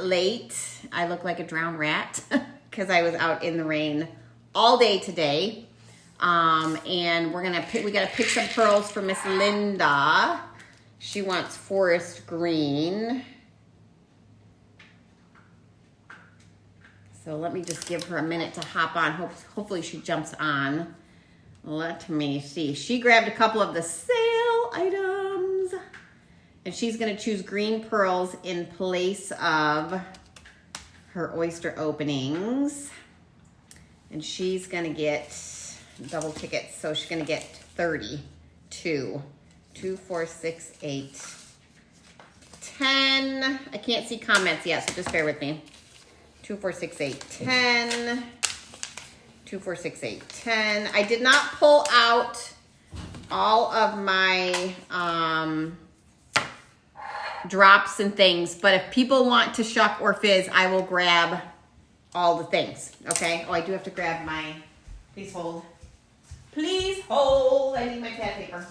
late. I look like a drowned rat because I was out in the rain all day today. And we gotta pick some pearls for Miss Linda. She wants forest green. So let me just give her a minute to hop on. Hopefully she jumps on. Let me see. She grabbed a couple of the sale items. And she's going to choose green pearls in place of her oyster openings. And she's going to get double tickets. So she's going to get 32. 2, 4, 6, 8, 10. I can't see comments yet, so just bear with me. 2, 4, 6, 8, 10. 2, 4, 6, 8, 10. I did not pull out all of my drops and things, but if people want to shuck or fizz, I will grab all the things, okay? Oh, I do have to grab my, please hold. Please hold, I need my pad paper.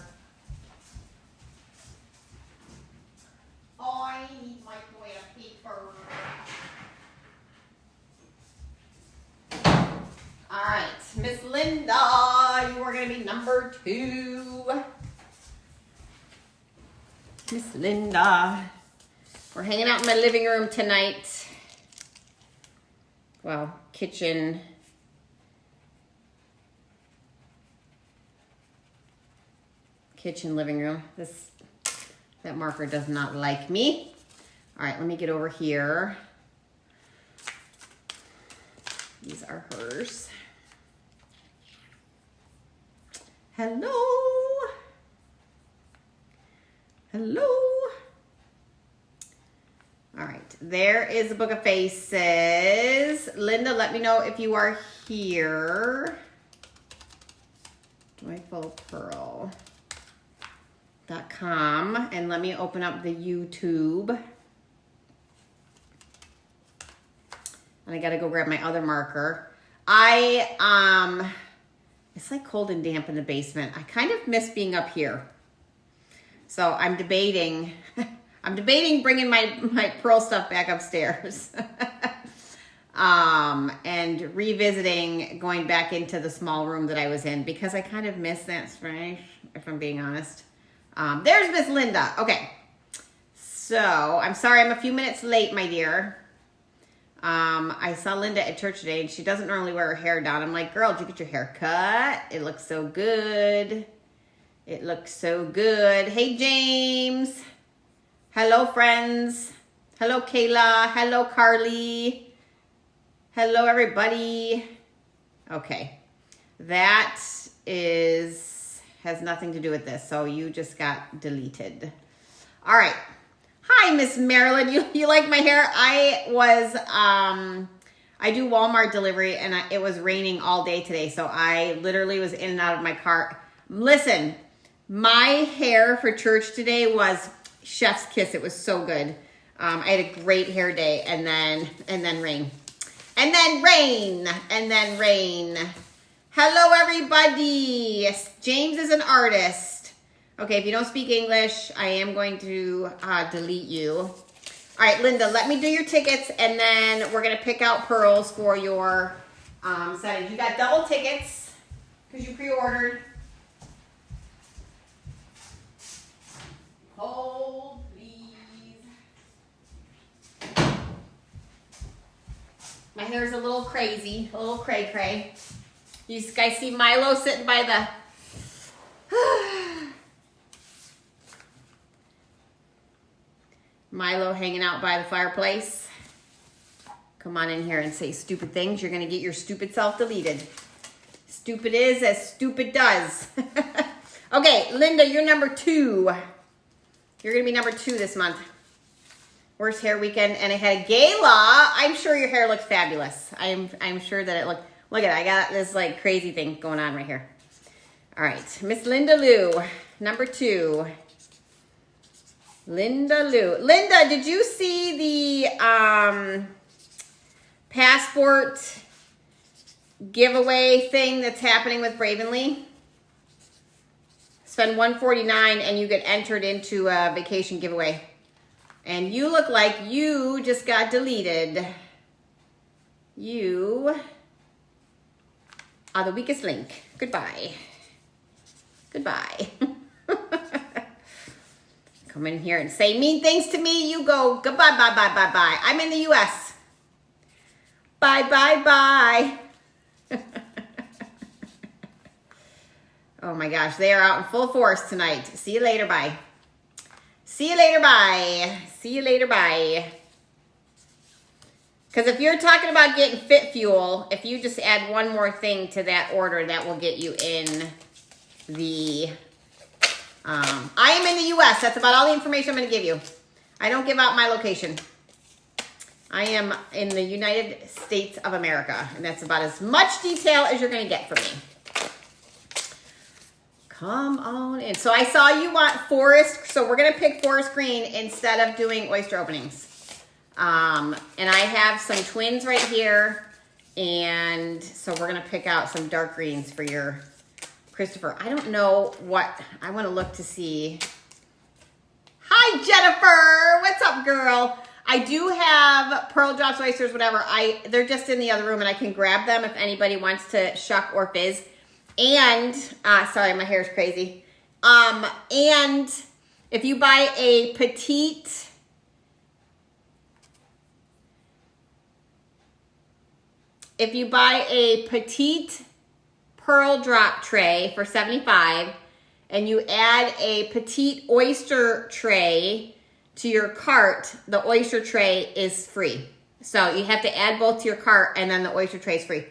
I need my toilet paper. All right, Miss Linda, you are going to be number 2. Miss Linda. We're hanging out in my living room tonight. Well, kitchen. Kitchen, living room. That marker does not like me. All right, let me get over here. These are hers. Hello. Hello. All right, there is the Book of Faces. Linda, let me know if you are here. Joyful Pearl. .com, and let me open up the YouTube. And I gotta go grab my other marker. It's like cold and damp in the basement. I kind of miss being up here. So I'm debating bringing my pearl stuff back upstairs. And revisiting going back into the small room that I was in because I kind of miss that space, if I'm being honest. There's Miss Linda. Okay. So, I'm sorry I'm a few minutes late, my dear. I saw Linda at church today, and she doesn't normally wear her hair down. I'm like, girl, did you get your hair cut? It looks so good. It looks so good. Hey, James. Hello, friends. Hello, Kayla. Hello, Carly. Hello, everybody. Okay. That has nothing to do with this, so you just got deleted. All right. Hi, Miss Marilyn. You like my hair? I do Walmart delivery, and it was raining all day today, so I literally was in and out of my car. Listen, my hair for church today was chef's kiss. It was so good. I had a great hair day, and then rain. And then rain. And then rain. Hello, everybody. James is an artist. Okay, if you don't speak English, I am going to delete you. All right, Linda, let me do your tickets, and then we're going to pick out pearls for your settings. You got double tickets because you pre-ordered. Hold, please. My hair's a little crazy, a little cray-cray. You guys see Milo sitting by the... Milo hanging out by the fireplace. Come on in here and say stupid things. You're going to get your stupid self deleted. Stupid is as stupid does. Okay, Linda, you're number 2. You're going to be number 2 this month. Worst hair weekend, and I had a gala. I'm sure your hair looks fabulous. I'm sure that it looked... Look at it. I got this like crazy thing going on right here. All right. Miss Linda Lou, number 2. Linda Lou. Linda, did you see the passport giveaway thing that's happening with Bravenly? Spend $149 and you get entered into a vacation giveaway. And you look like you just got deleted. You are the weakest link. Goodbye. Goodbye. Come in here and say mean things to me. You go goodbye, bye, bye, bye, bye. I'm in the U.S. Bye, bye, bye. Oh my gosh, they are out in full force tonight. See you later, bye. See you later, bye. See you later, bye. Because if you're talking about getting Fit Fuel, if you just add one more thing to that order, that will get you in the... I am in the U.S. That's about all the information I'm going to give you. I don't give out my location. I am in the United States of America, and that's about as much detail as you're going to get from me. Come on in. So I saw you want forest, so we're going to pick forest green instead of doing oyster openings. And I have some twins right here, and so we're going to pick out some dark greens for your Christopher. I don't know what, I want to look to see. Hi, Jennifer. What's up, girl? I do have Pearl Drops, oysters, whatever. They're just in the other room, and I can grab them if anybody wants to shuck or fizz. And, sorry, my hair's crazy. And if you buy a petite, Pearl Drop tray for $75, and you add a petite oyster tray to your cart, the oyster tray is free. So you have to add both to your cart, and then the oyster tray is free.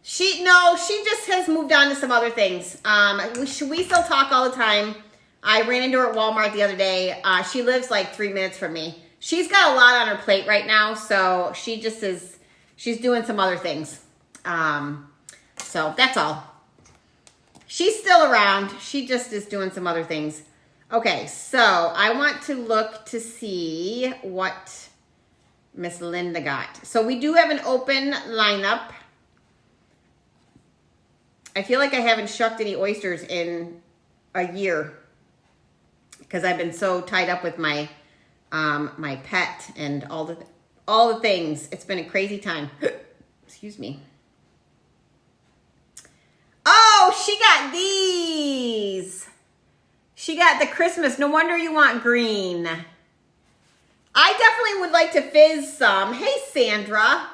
She just has moved on to some other things. We still talk all the time. I ran into her at Walmart the other day. She lives like 3 minutes from me. She's got a lot on her plate right now, so she's doing some other things. So that's all. She's still around. She just is doing some other things. Okay, so I want to look to see what Miss Linda got. So we do have an open lineup. I feel like I haven't shucked any oysters in a year because I've been so tied up with my my pet and all the things. It's been a crazy time. Excuse me. Oh, she got these. She got the Christmas. No wonder you want green. I definitely would like to fizz some. Hey, Sandra.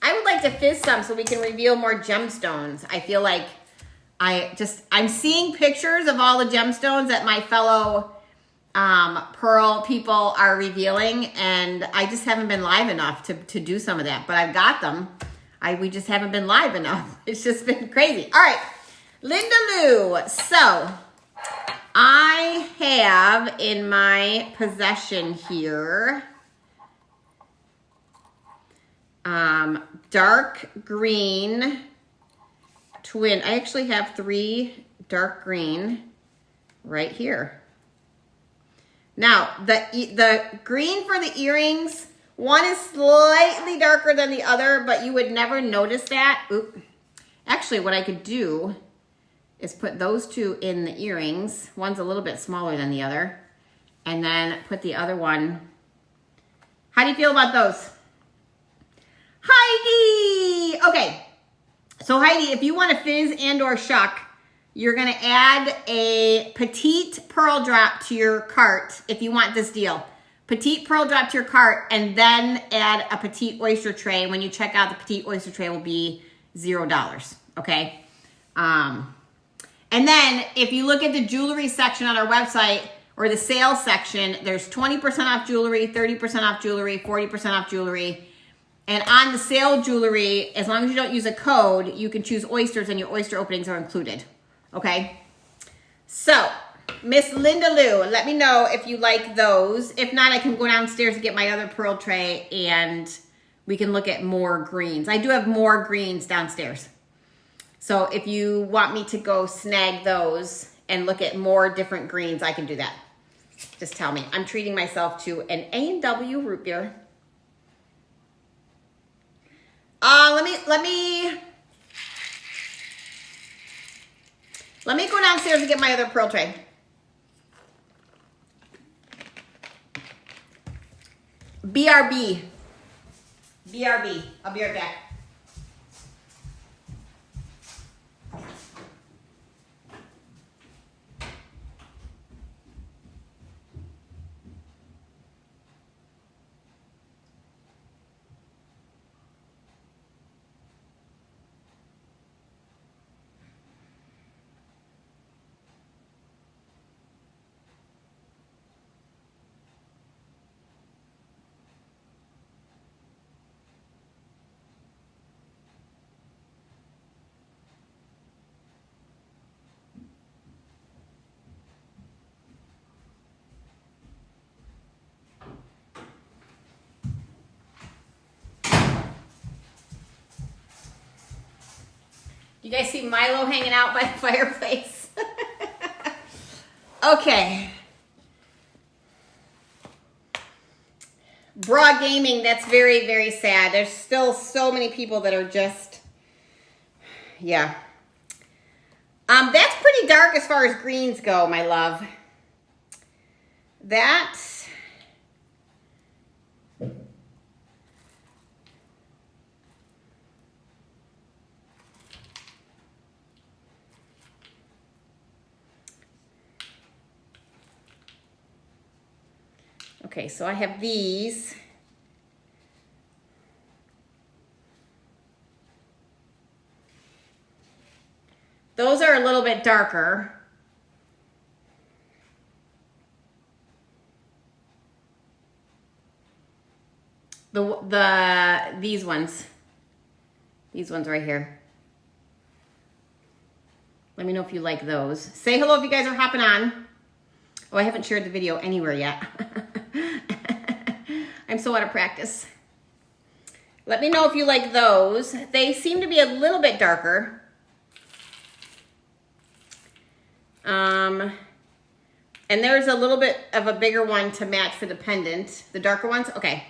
I would like to fizz some so we can reveal more gemstones. I feel like I'm seeing pictures of all the gemstones that my fellow Pearl people are revealing, and I just haven't been live enough to do some of that. But I've got them. We just haven't been live enough. It's just been crazy. All right, Linda Lou. So I have in my possession here dark green twin. I actually have 3 dark green right here. Now, the green for the earrings, one is slightly darker than the other, but you would never notice that. Oop. Actually, what I could do is put those 2 in the earrings. One's a little bit smaller than the other. And then put the other one. How do you feel about those? Heidi! Okay. So Heidi, if you want to fizz and or shuck, you're going to add a petite Pearl Drop to your cart if you want this deal. Petite Pearl Drop to your cart, and then add a petite oyster tray. When you check out, the petite oyster tray will be $0, okay? And then if you look at the jewelry section on our website, or the sales section, there's 20% off jewelry, 30% off jewelry, 40% off jewelry. And on the sale jewelry, as long as you don't use a code, you can choose oysters and your oyster openings are included. Okay? So, Miss Linda Lou, let me know if you like those. If not, I can go downstairs and get my other pearl tray and we can look at more greens. I do have more greens downstairs. So if you want me to go snag those and look at more different greens, I can do that. Just tell me. I'm treating myself to an A&W root beer. Let me go downstairs and get my other pearl tray. BRB. BRB. I'll be right back. You guys see Milo hanging out by the fireplace? Okay. Broad gaming, that's very, very sad. There's still so many people that are just, yeah. That's pretty dark as far as greens go, my love. That, okay, so I have these. Those are a little bit darker. These ones right here. Let me know if you like those. Say hello if you guys are hopping on. Oh, I haven't shared the video anywhere yet. I'm so out of practice. Let me know if you like those. They seem to be a little bit darker. And there's a little bit of a bigger one to match for the pendant. The darker ones? Okay.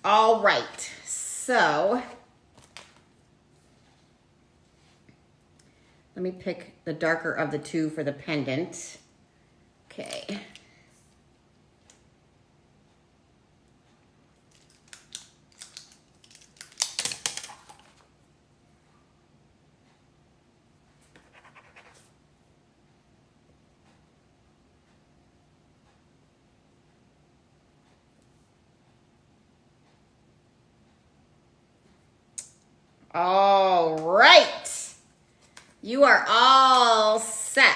All right. So, let me pick the darker of the two for the pendant. Okay. All right. You are all set.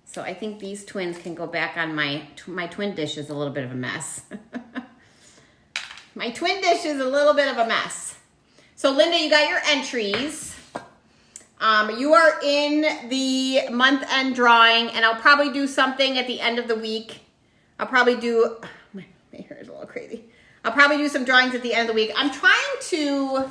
So I think these twins can go back on my twin dish is a little bit of a mess. My twin dish is a little bit of a mess. So Linda, you got your entries. You are in the month end drawing, and I'll probably do something at the end of the week. I'll probably do, my hair is a little crazy. I'll probably do some drawings at the end of the week. I'm trying to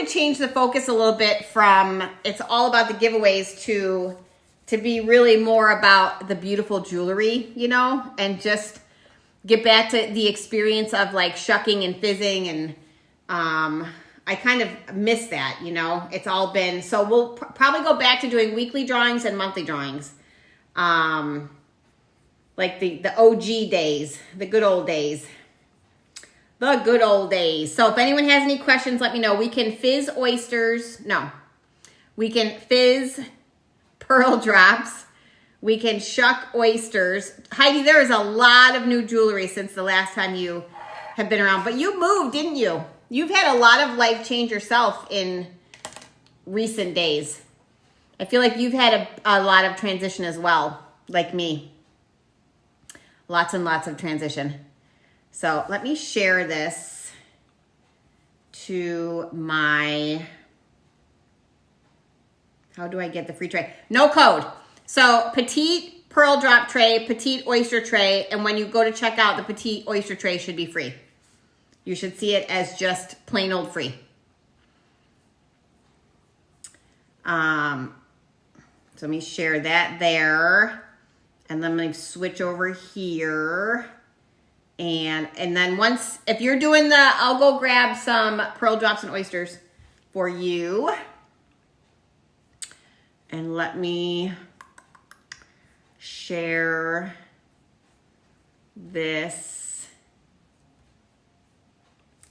change the focus a little bit from it's all about the giveaways to be really more about the beautiful jewelry, you know, and just get back to the experience of like shucking and fizzing. And I kind of miss that, you know, it's all been, so we'll probably go back to doing weekly drawings and monthly drawings. Like the OG days, the good old days. The good old days. So if anyone has any questions, let me know. We can fizz oysters. No. We can fizz pearl drops. We can shuck oysters. Heidi, there is a lot of new jewelry since the last time you have been around. But you moved, didn't you? You've had a lot of life change yourself in recent days. I feel like you've had a lot of transition as well, like me. Lots and lots of transition. So let me share this to my, how do I get the free tray? No code. So petite pearl drop tray, petite oyster tray, and when you go to check out, the petite oyster tray should be free. You should see it as just plain old free. So let me share that there. And then let me switch over here. And then once, if you're doing I'll go grab some pearl drops and oysters for you. And let me share this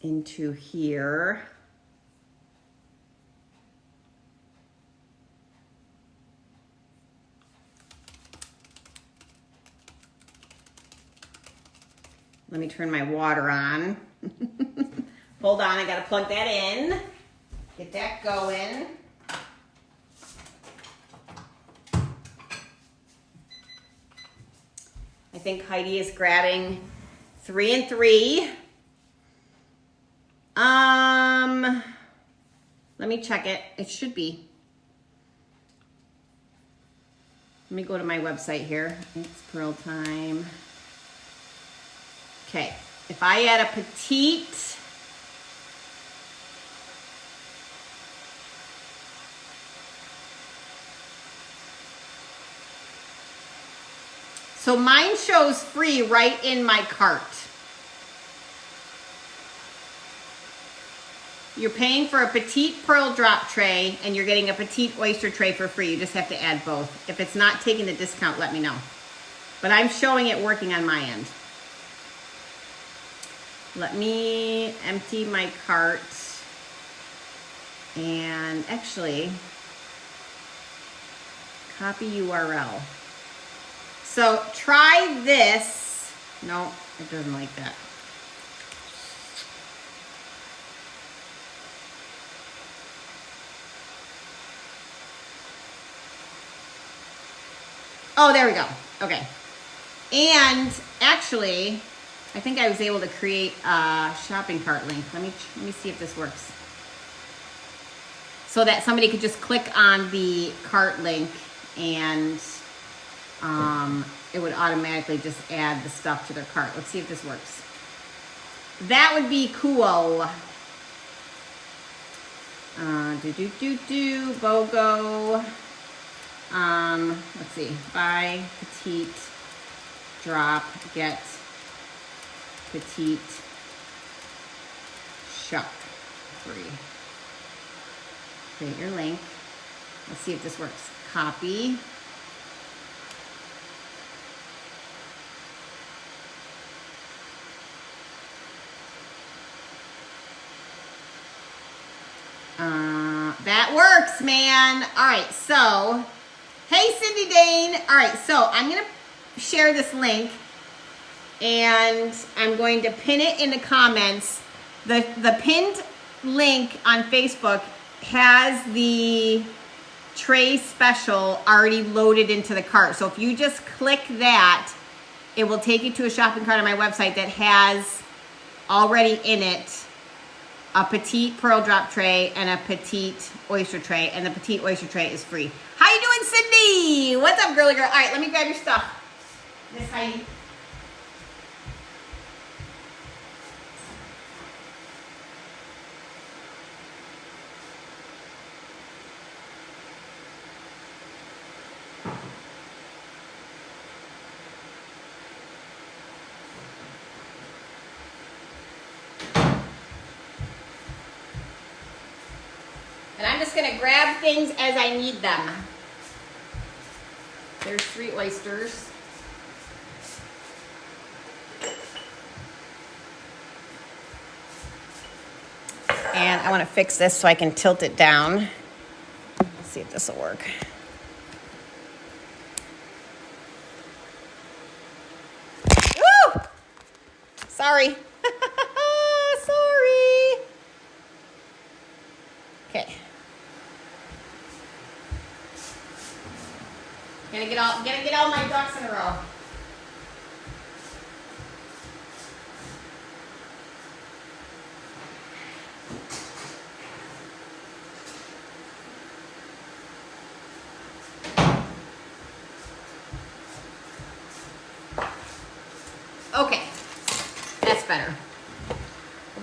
into here. Let me turn my water on. Hold on, I gotta plug that in. Get that going. I think Heidi is grabbing 3 and 3. Let me check it. It should be. Let me go to my website here. It's Pearl time. Okay, if I add a petite, so mine shows free right in my cart. You're paying for a petite pearl drop tray and you're getting a petite oyster tray for free. You just have to add both. If it's not taking the discount, let me know. But I'm showing it working on my end. Let me empty my cart and actually copy URL. So try this. No, it doesn't like that. Oh, there we go. Okay. And actually, I think I was able to create a shopping cart link. Let me see if this works. So that somebody could just click on the cart link and it would automatically just add the stuff to their cart. Let's see if this works. That would be cool. BOGO. Let's see. Buy petite, drop, get petite, shop free. Create your link. Let's see if this works. Copy. That works, man. All right, so, hey, Cindy Dane. All right, so I'm going to share this link, and I'm going to pin it in the comments. The pinned link on Facebook has the tray special already loaded into the cart. So if you just click that, it will take you to a shopping cart on my website that has already in it a petite pearl drop tray and a petite oyster tray, and the petite oyster tray is free. How you doing, Cindy? What's up, girly girl? All right, let me grab your stuff. Miss Heidi. And I'm just gonna grab things as I need them. There's 3 oysters. And I wanna fix this so I can tilt it down. Let's see if this will work. Woo! Sorry. Sorry. Okay. Gotta get all my ducks in a row. Okay, that's better.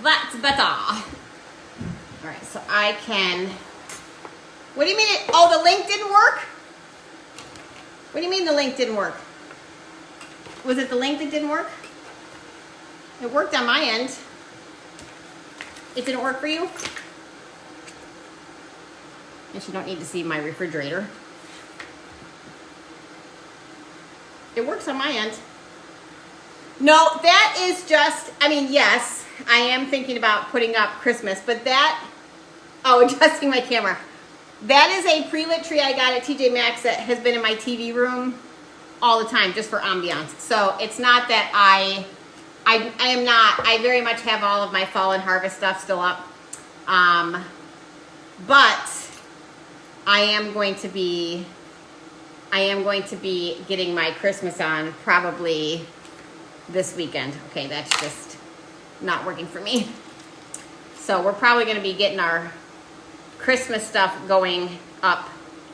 That's better. All right, so I can. What do you mean? Oh, the link didn't work? What do you mean the link didn't work? Was it the link that didn't work? It worked on my end. It didn't work for you? Guess you don't need to see my refrigerator. It works on my end. No, that is just, I mean, yes, I am thinking about putting up Christmas, but that, oh, adjusting my camera. That is a pre-lit tree I got at TJ Maxx that has been in my TV room all the time, just for ambiance. So it's not that I am not, I very much have all of my fall and harvest stuff still up. But I am going to be getting my Christmas on probably this weekend. Okay, that's just not working for me. So we're probably going to be getting our Christmas stuff going up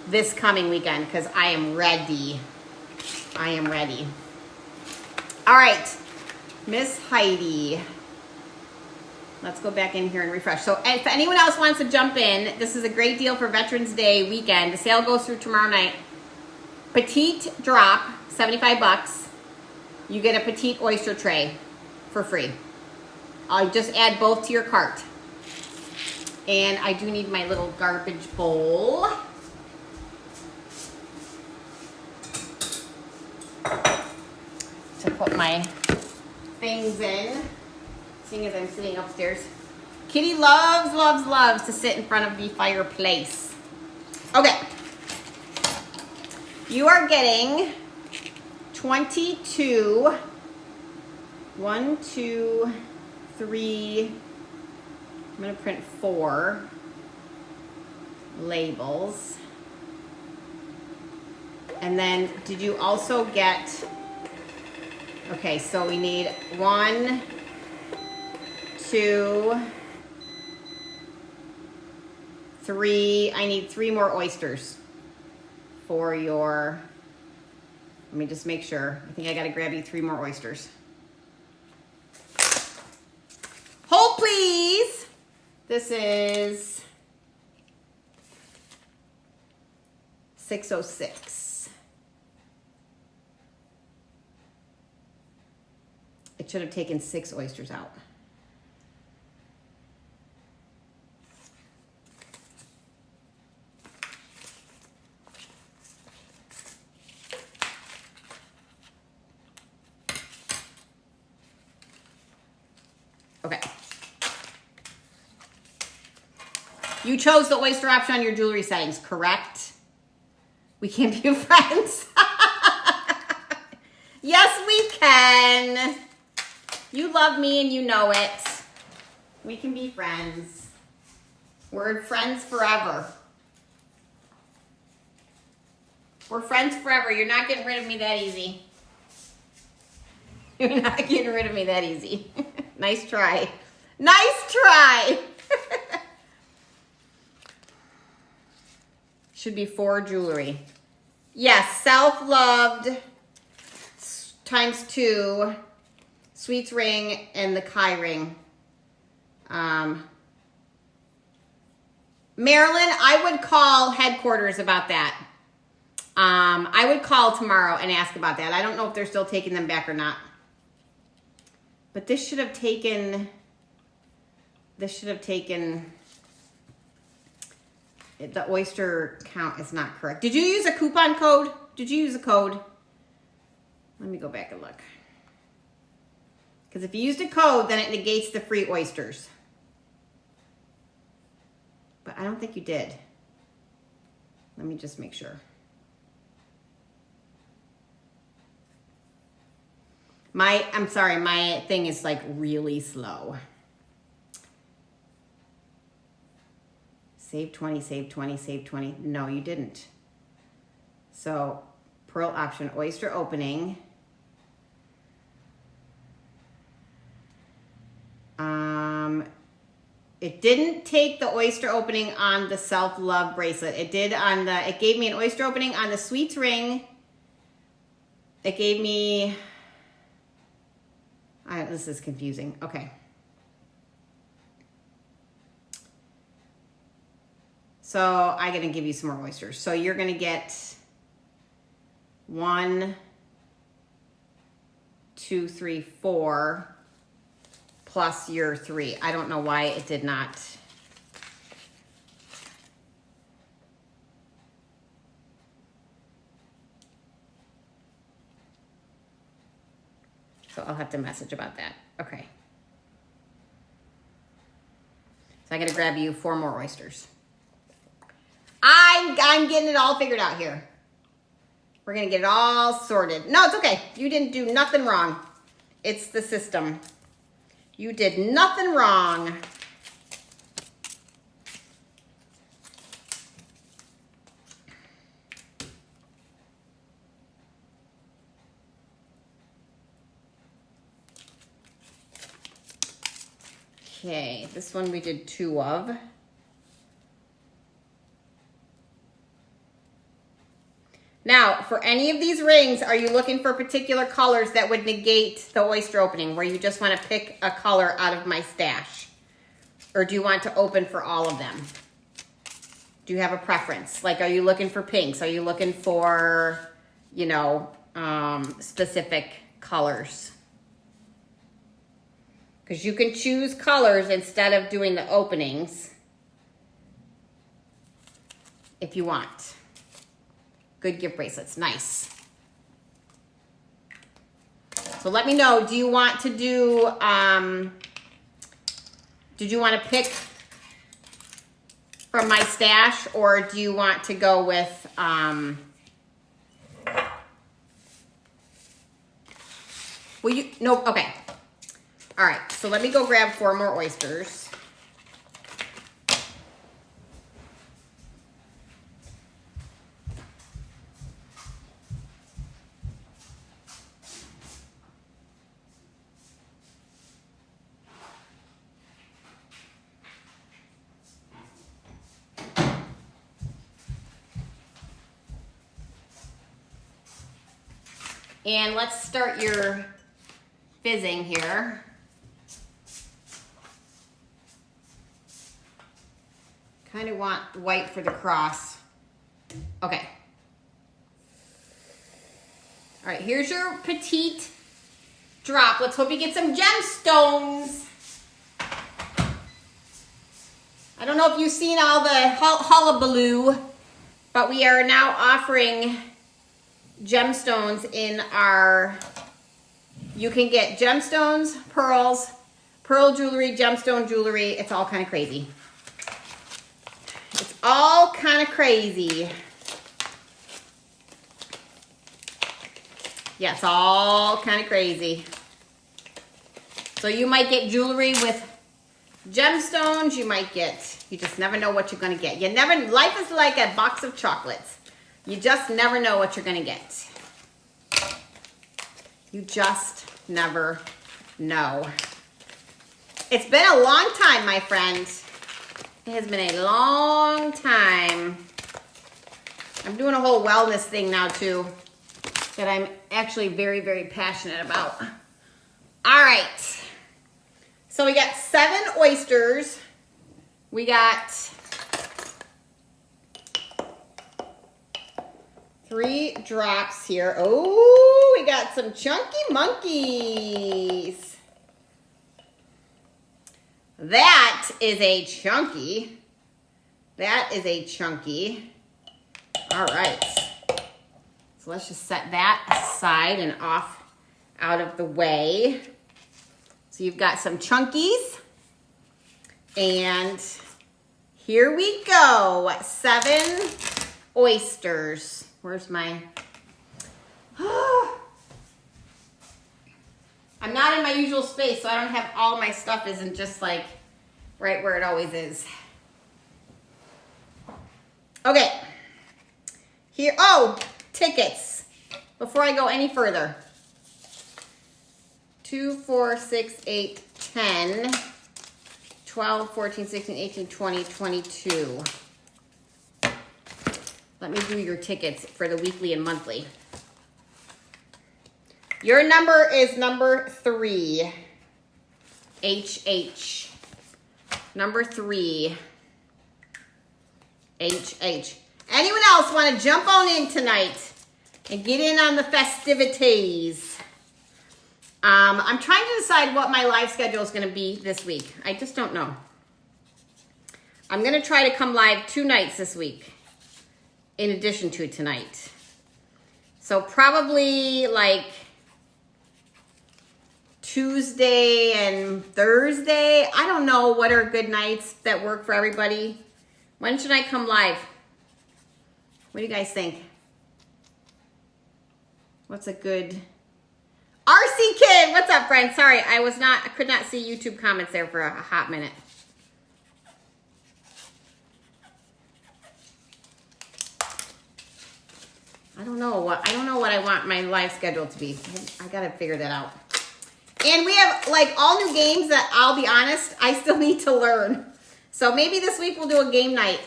this coming weekend because I am ready. I am ready. All right, Miss Heidi. Let's go back in here and refresh. So if anyone else wants to jump in, this is a great deal for Veterans Day weekend. The sale goes through tomorrow night. Petite drop, 75 bucks. You get a petite oyster tray for free. I'll just add both to your cart. And I do need my little garbage bowl. To put my things in, seeing as I'm sitting upstairs. Kitty loves, loves, loves to sit in front of the fireplace. Okay. You are getting 22, 1, 2, 3, I'm going to print 4 labels. And then did you also get, okay, so we need 1, 2, 3, I need 3 more oysters for your, let me just make sure. I think I gotta grab you 3 more oysters. Hold please. This is 606. It should have taken 6 oysters out. Okay. You chose the oyster option on your jewelry settings, correct? We can't be friends. Yes, we can. You love me and you know it. We can be friends. We're friends forever. We're friends forever. You're not getting rid of me that easy. You're not getting rid of me that easy. Nice try. Nice try. Should be 4 jewelry. Yes, self-loved times 2, Sweets ring and the Kai ring. Marilyn, I would call headquarters about that. I would call tomorrow and ask about that. I don't know if they're still taking them back or not. But this should have taken, the oyster count is not correct. Did you use a coupon code? Did you use a code? Let me go back and look. Because if you used a code, then it negates the free oysters. But I don't think you did. Let me just make sure. I'm sorry, my thing is like really slow. Save 20, save 20, save 20. No, you didn't. So, pearl option, oyster opening. It didn't take the oyster opening on the self-love bracelet. It did on the, it gave me an oyster opening on the Sweets ring. It gave me, this is confusing. Okay. So I'm going to give you some more oysters. So you're going to get 1, 2, 3, 4 plus your 3. I don't know why it did not. so I'll have to message about that. Okay. So I gotta grab you 4 more oysters. I'm getting it all figured out here. We're gonna get it all sorted. No, it's okay. You didn't do nothing wrong. It's the system. You did nothing wrong. Okay, this one we did 2 of. Now, for any of these rings, are you looking for particular colors that would negate the oyster opening, where you just want to pick a color out of my stash? Or do you want to open for all of them? Do you have a preference? Like, are you looking for pinks? Are you looking for, you know, specific colors? Because you can choose colors instead of doing the openings if you want. Good gift bracelets, nice. So let me know, do you want to do, did you want to pick from my stash, or do you want to go with, well, you, no, okay. All right, so let me go grab 4 more oysters. And let's start your fizzing here. Kind of want white for the cross. Okay. All right, here's your petite drop. Let's hope you get some gemstones. I don't know if you've seen all the hullabaloo, but we are now offering gemstones in our, you can get gemstones, pearls, pearl jewelry, gemstone jewelry. It's all kind of crazy. It's all kind of crazy. Yeah, it's all kind of crazy. So you might get jewelry with gemstones. You might get, you just never know what you're going to get. You never, life is like a box of chocolates. You just never know what you're going to get. You just never know. It's been a long time, my friend. It has been a long time. I'm doing a whole wellness thing now too that I'm actually very, very passionate about. All right. So we got 7 oysters. We got 3 drops here. Oh, we got some chunky monkeys. That is a chunky. That is a chunky. All right. So let's just set that aside and off out of the way. So you've got some chunkies. And here we go. 7 oysters. Where's my... I'm not in my usual space, so I don't have all my stuff isn't just like right where it always is. Okay. Here, oh, tickets. Before I go any further. 2, 4, 6, 8, 10, 12, 14, 16, 18, 20, 22. Let me do your tickets for the weekly and monthly. Your number is number 3. HH. Number 3. HH. Anyone else want to jump on in tonight and get in on the festivities? I'm trying to decide what my live schedule is going to be this week. I just don't know. I'm going to try to come live 2 nights this week in addition to tonight. So probably like Tuesday and Thursday. I don't know what are good nights that work for everybody. When should I come live? What do you guys think? What's a good... RC Kid, what's up, friend? Sorry, I could not see YouTube comments there for a hot minute. I don't know what I want my live schedule to be. I gotta figure that out. And we have like all new games that, I'll be honest, I still need to learn. So maybe this week we'll do a game night.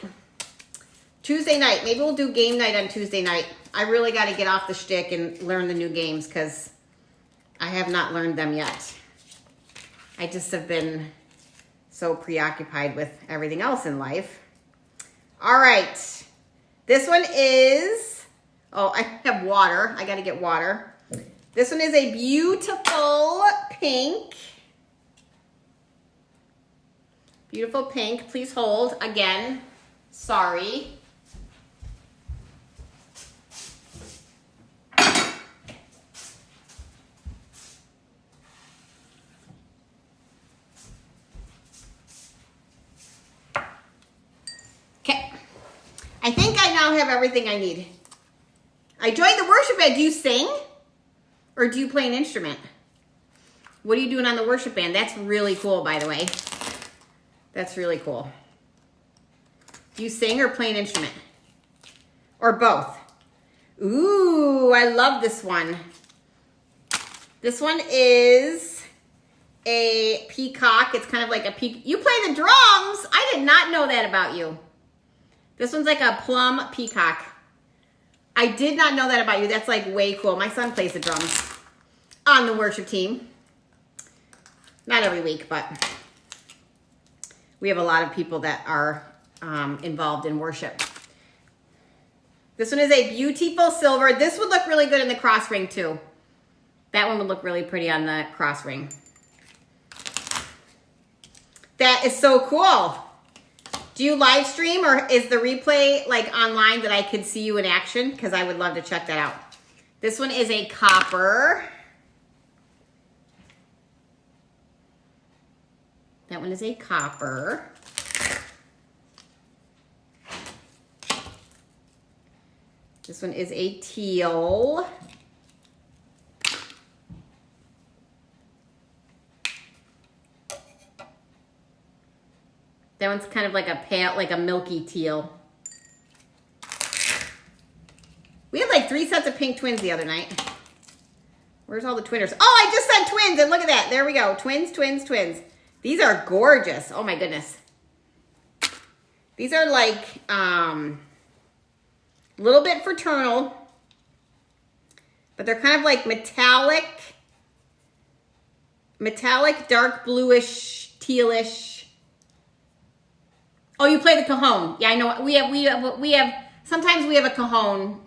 Tuesday night. Maybe we'll do game night on Tuesday night. I really got to get off the shtick and learn the new games because I have not learned them yet. I just have been so preoccupied with everything else in life. All right. This one is, oh, I have water. I got to get water. This one is a beautiful pink. Beautiful pink. Please hold. Again, sorry. Okay. I think I now have everything I need. I joined the worship band. Do you sing? Or do you play an instrument? What are you doing on the worship band? That's really cool, by the way. That's really cool. Do you sing or play an instrument? Or both? Ooh, I love this one. This one is a peacock. It's kind of like a peacock. You play the drums? I did not know that about you. This one's like a plum peacock. I did not know that about you. That's like way cool. My son plays the drums on the worship team. Not every week, but we have a lot of people that are involved in worship. This one is a beautiful silver. This would look really good in the cross ring too. That one would look really pretty on the cross ring. That is so cool. Do you live stream or is the replay like online that I could see you in action? Because I would love to check that out. This one is a copper. That one is a copper. This one is a teal. That one's kind of like a pale, like a milky teal. We had like 3 sets of pink twins the other night. Where's all the twinners? Oh, I just said twins, and look at that. There we go. Twins, twins, twins. These are gorgeous. Oh my goodness. These are like a little bit fraternal, but they're kind of like metallic, dark bluish, tealish. Oh, you play the cajon. Yeah, I know. We have. Sometimes we have a cajon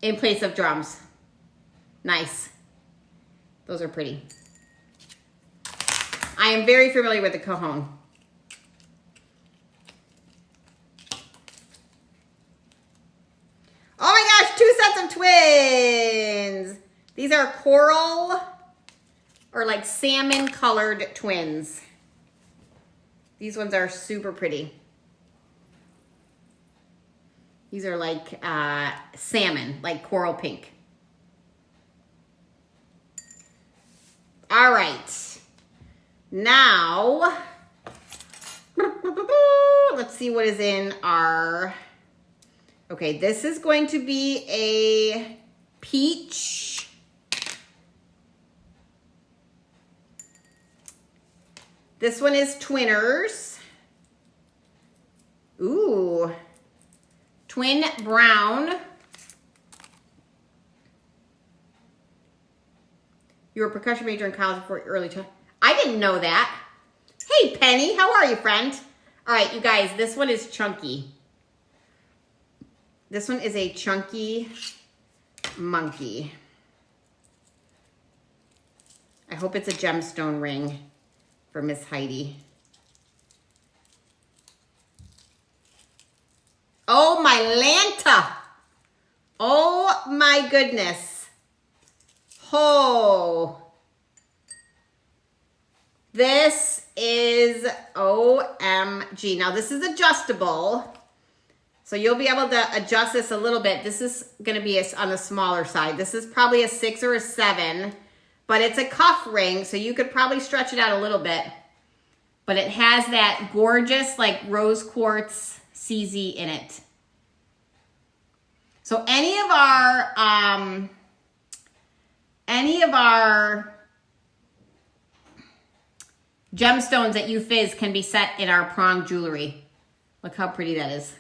in place of drums. Nice. Those are pretty. I am very familiar with the cajon. Oh my gosh, 2 sets of twins. These are coral or like salmon colored twins. These ones are super pretty. These are like salmon, like coral pink. All right. Now, let's see what is in our... Okay, this is going to be a peach. This one is twinners. Ooh. Twin brown. You were a percussion major in college before early time. I didn't know that. Hey, Penny. How are you, friend? All right, you guys, this one is chunky. This one is a chunky monkey. I hope it's a gemstone ring for Miss Heidi. Oh, my Lanta. Oh, my goodness. Oh, This is OMG. Now this is adjustable, so you'll be able to adjust this a little bit. This is going to be on the smaller side. This is probably a 6 or a 7, but it's a cuff ring, so you could probably stretch it out a little bit. But it has that gorgeous like rose quartz CZ in it. So any of our gemstones that you fizz can be set in our prong jewelry. Look how pretty that is.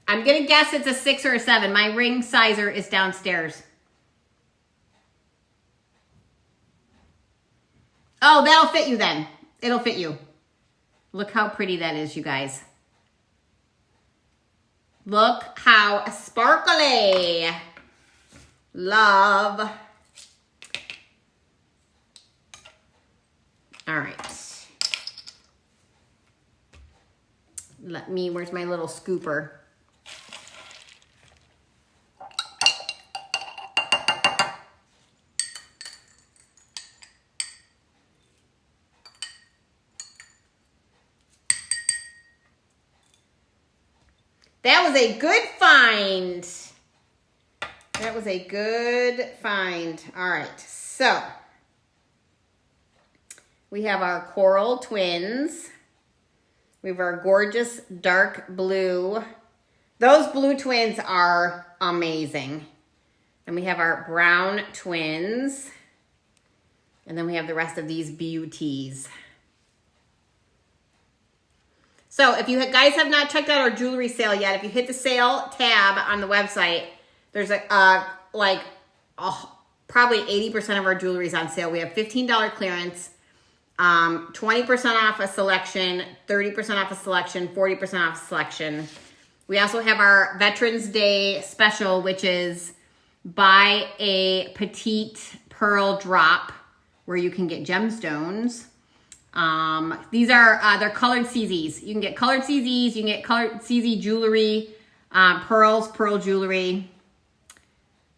I'm gonna guess it's a 6 or a 7. My ring sizer is downstairs. Oh, that'll fit you then. It'll fit you. Look how pretty that is, you guys. Look how sparkly. Love. All right. Where's my little scooper? That was a good find. That was a good find. All right, so we have our coral twins. We have our gorgeous dark blue. Those blue twins are amazing. And we have our brown twins. And then we have the rest of these beauties. So if you guys have not checked out our jewelry sale yet, if you hit the sale tab on the website, there's probably 80% of our jewelry is on sale. We have $15 clearance, 20% off a selection, 30% off a selection, 40% off a selection. We also have our Veterans Day special, which is buy a petite pearl drop where you can get gemstones. These are, they're colored CZs. You can get colored CZs, you can get colored CZ jewelry, pearls, pearl jewelry.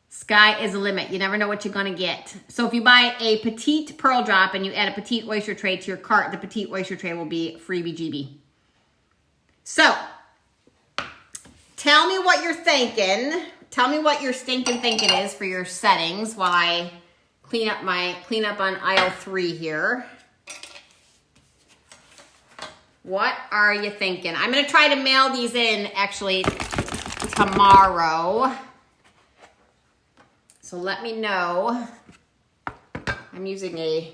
Sky is the limit. You never know what you're going to get. So if you buy a petite pearl drop and you add a petite oyster tray to your cart, the petite oyster tray will be freebie GB. So tell me what you're thinking. Tell me what your stinking thinking is for your settings while I clean up on aisle 3 here. What are you thinking? I'm going to try to mail these in actually tomorrow. So let me know. I'm using a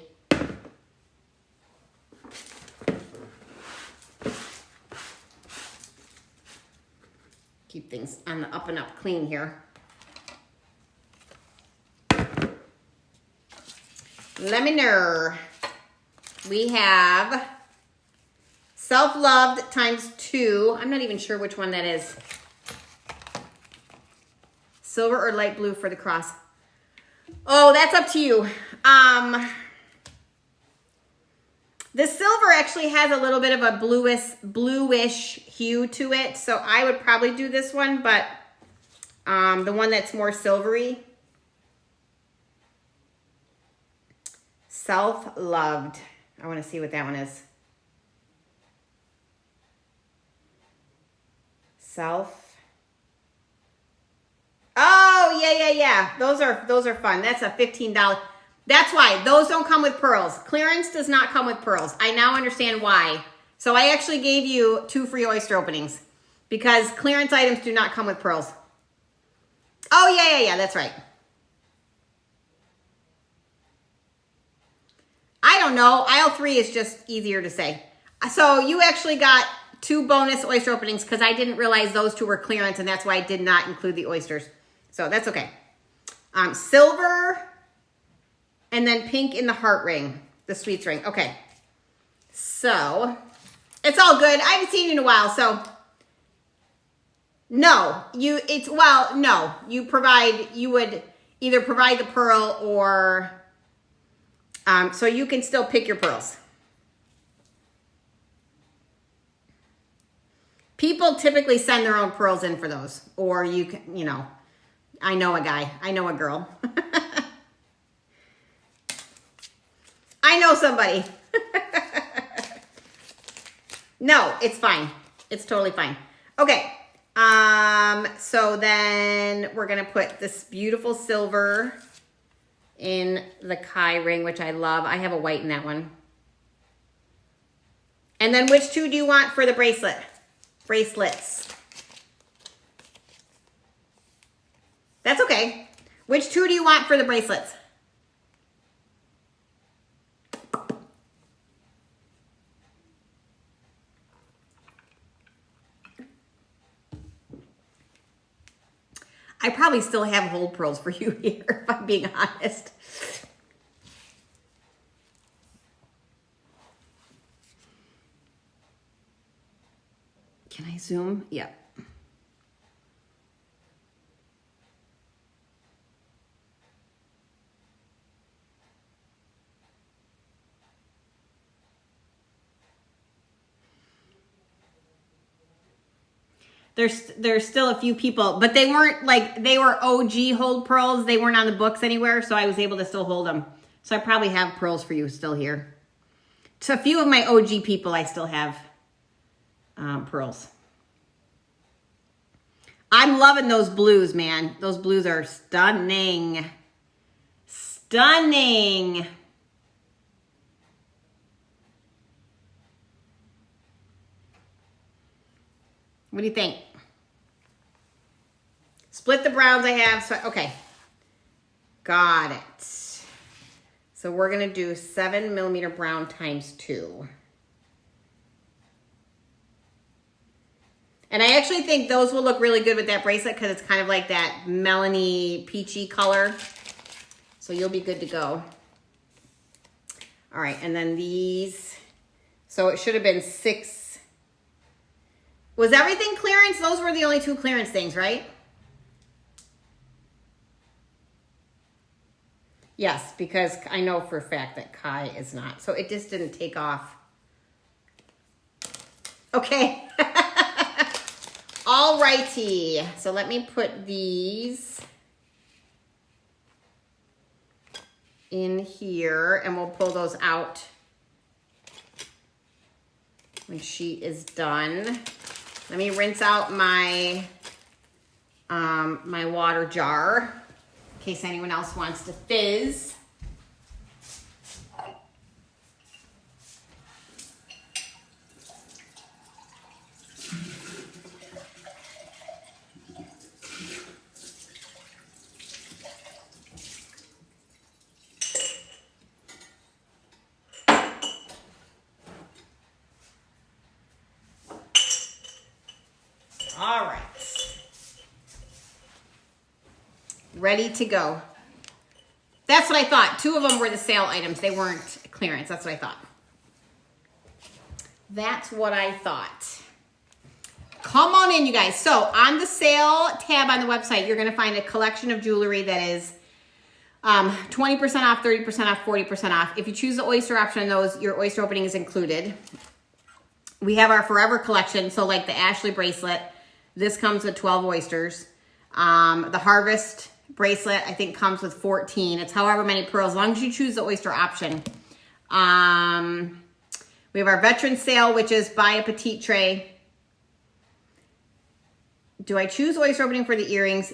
keep things on the up and up clean here. Let me know. We have Self-Loved ×2. I'm not even sure which one that is. Silver or light blue for the cross. Oh, that's up to you. The silver actually has a little bit of a bluish hue to it. So I would probably do this one, but the one that's more silvery. Self-Loved. I want to see what that one is. Oh, yeah. Those are fun. That's a $15. That's why those don't come with pearls. Clearance does not come with pearls. I now understand why. So I actually gave you 2 free oyster openings because clearance items do not come with pearls. Oh, yeah. That's right. I don't know. Aisle 3 is just easier to say. So you actually got 2 bonus oyster openings because I didn't realize those 2 were clearance, and that's why I did not include the oysters. So that's okay. Silver and then pink in the heart ring, the sweets ring. Okay. So it's all good. I haven't seen you in a while, so no. You would either provide the pearl or so you can still pick your pearls. People typically send their own pearls in for those, or you can, I know a guy. I know a girl. I know somebody. No, it's fine. It's totally fine. Okay. So then we're going to put this beautiful silver in the Kai ring, which I love. I have a white in that one. And then which two do you want for the bracelet? Bracelets. That's okay. Which two do you want for the bracelets? I probably still have hold pearls for you here, if I'm being honest. Can I zoom? Yep. There's still a few people, but they weren't like, they were OG hold pearls. They weren't on the books anywhere, so I was able to still hold them. So I probably have pearls for you still here. So a few of my OG people, I still have pearls. I'm loving those blues, man. Those blues are stunning. Stunning. What do you think? Split the browns I have. So, okay. Got it. So we're going to do 7mm brown times 2. And I actually think those will look really good with that bracelet because it's kind of like that melony peachy color. So you'll be good to go. All right. And then these. So it should have been 6. Was everything clearance? Those were the only 2 clearance things, right? Yes, because I know for a fact that Kai is not. So it just didn't take off. Okay. All righty. So let me put these in here and we'll pull those out when she is done. Let me rinse out my my water jar in case anyone else wants to fizz. All right. Ready to go. That's what I thought. 2 of them were the sale items. They weren't clearance. That's what I thought. That's what I thought. Come on in, you guys. So on the sale tab on the website, you're going to find a collection of jewelry that is 20% off, 30% off, 40% off. If you choose the oyster option on those, your oyster opening is included. We have our forever collection. So like the Ashley bracelet, this comes with 12 oysters. The Harvest bracelet, I think, comes with 14. It's however many pearls, as long as you choose the oyster option. We have our veteran sale, which is buy a petite tray. Do I choose oyster opening for the earrings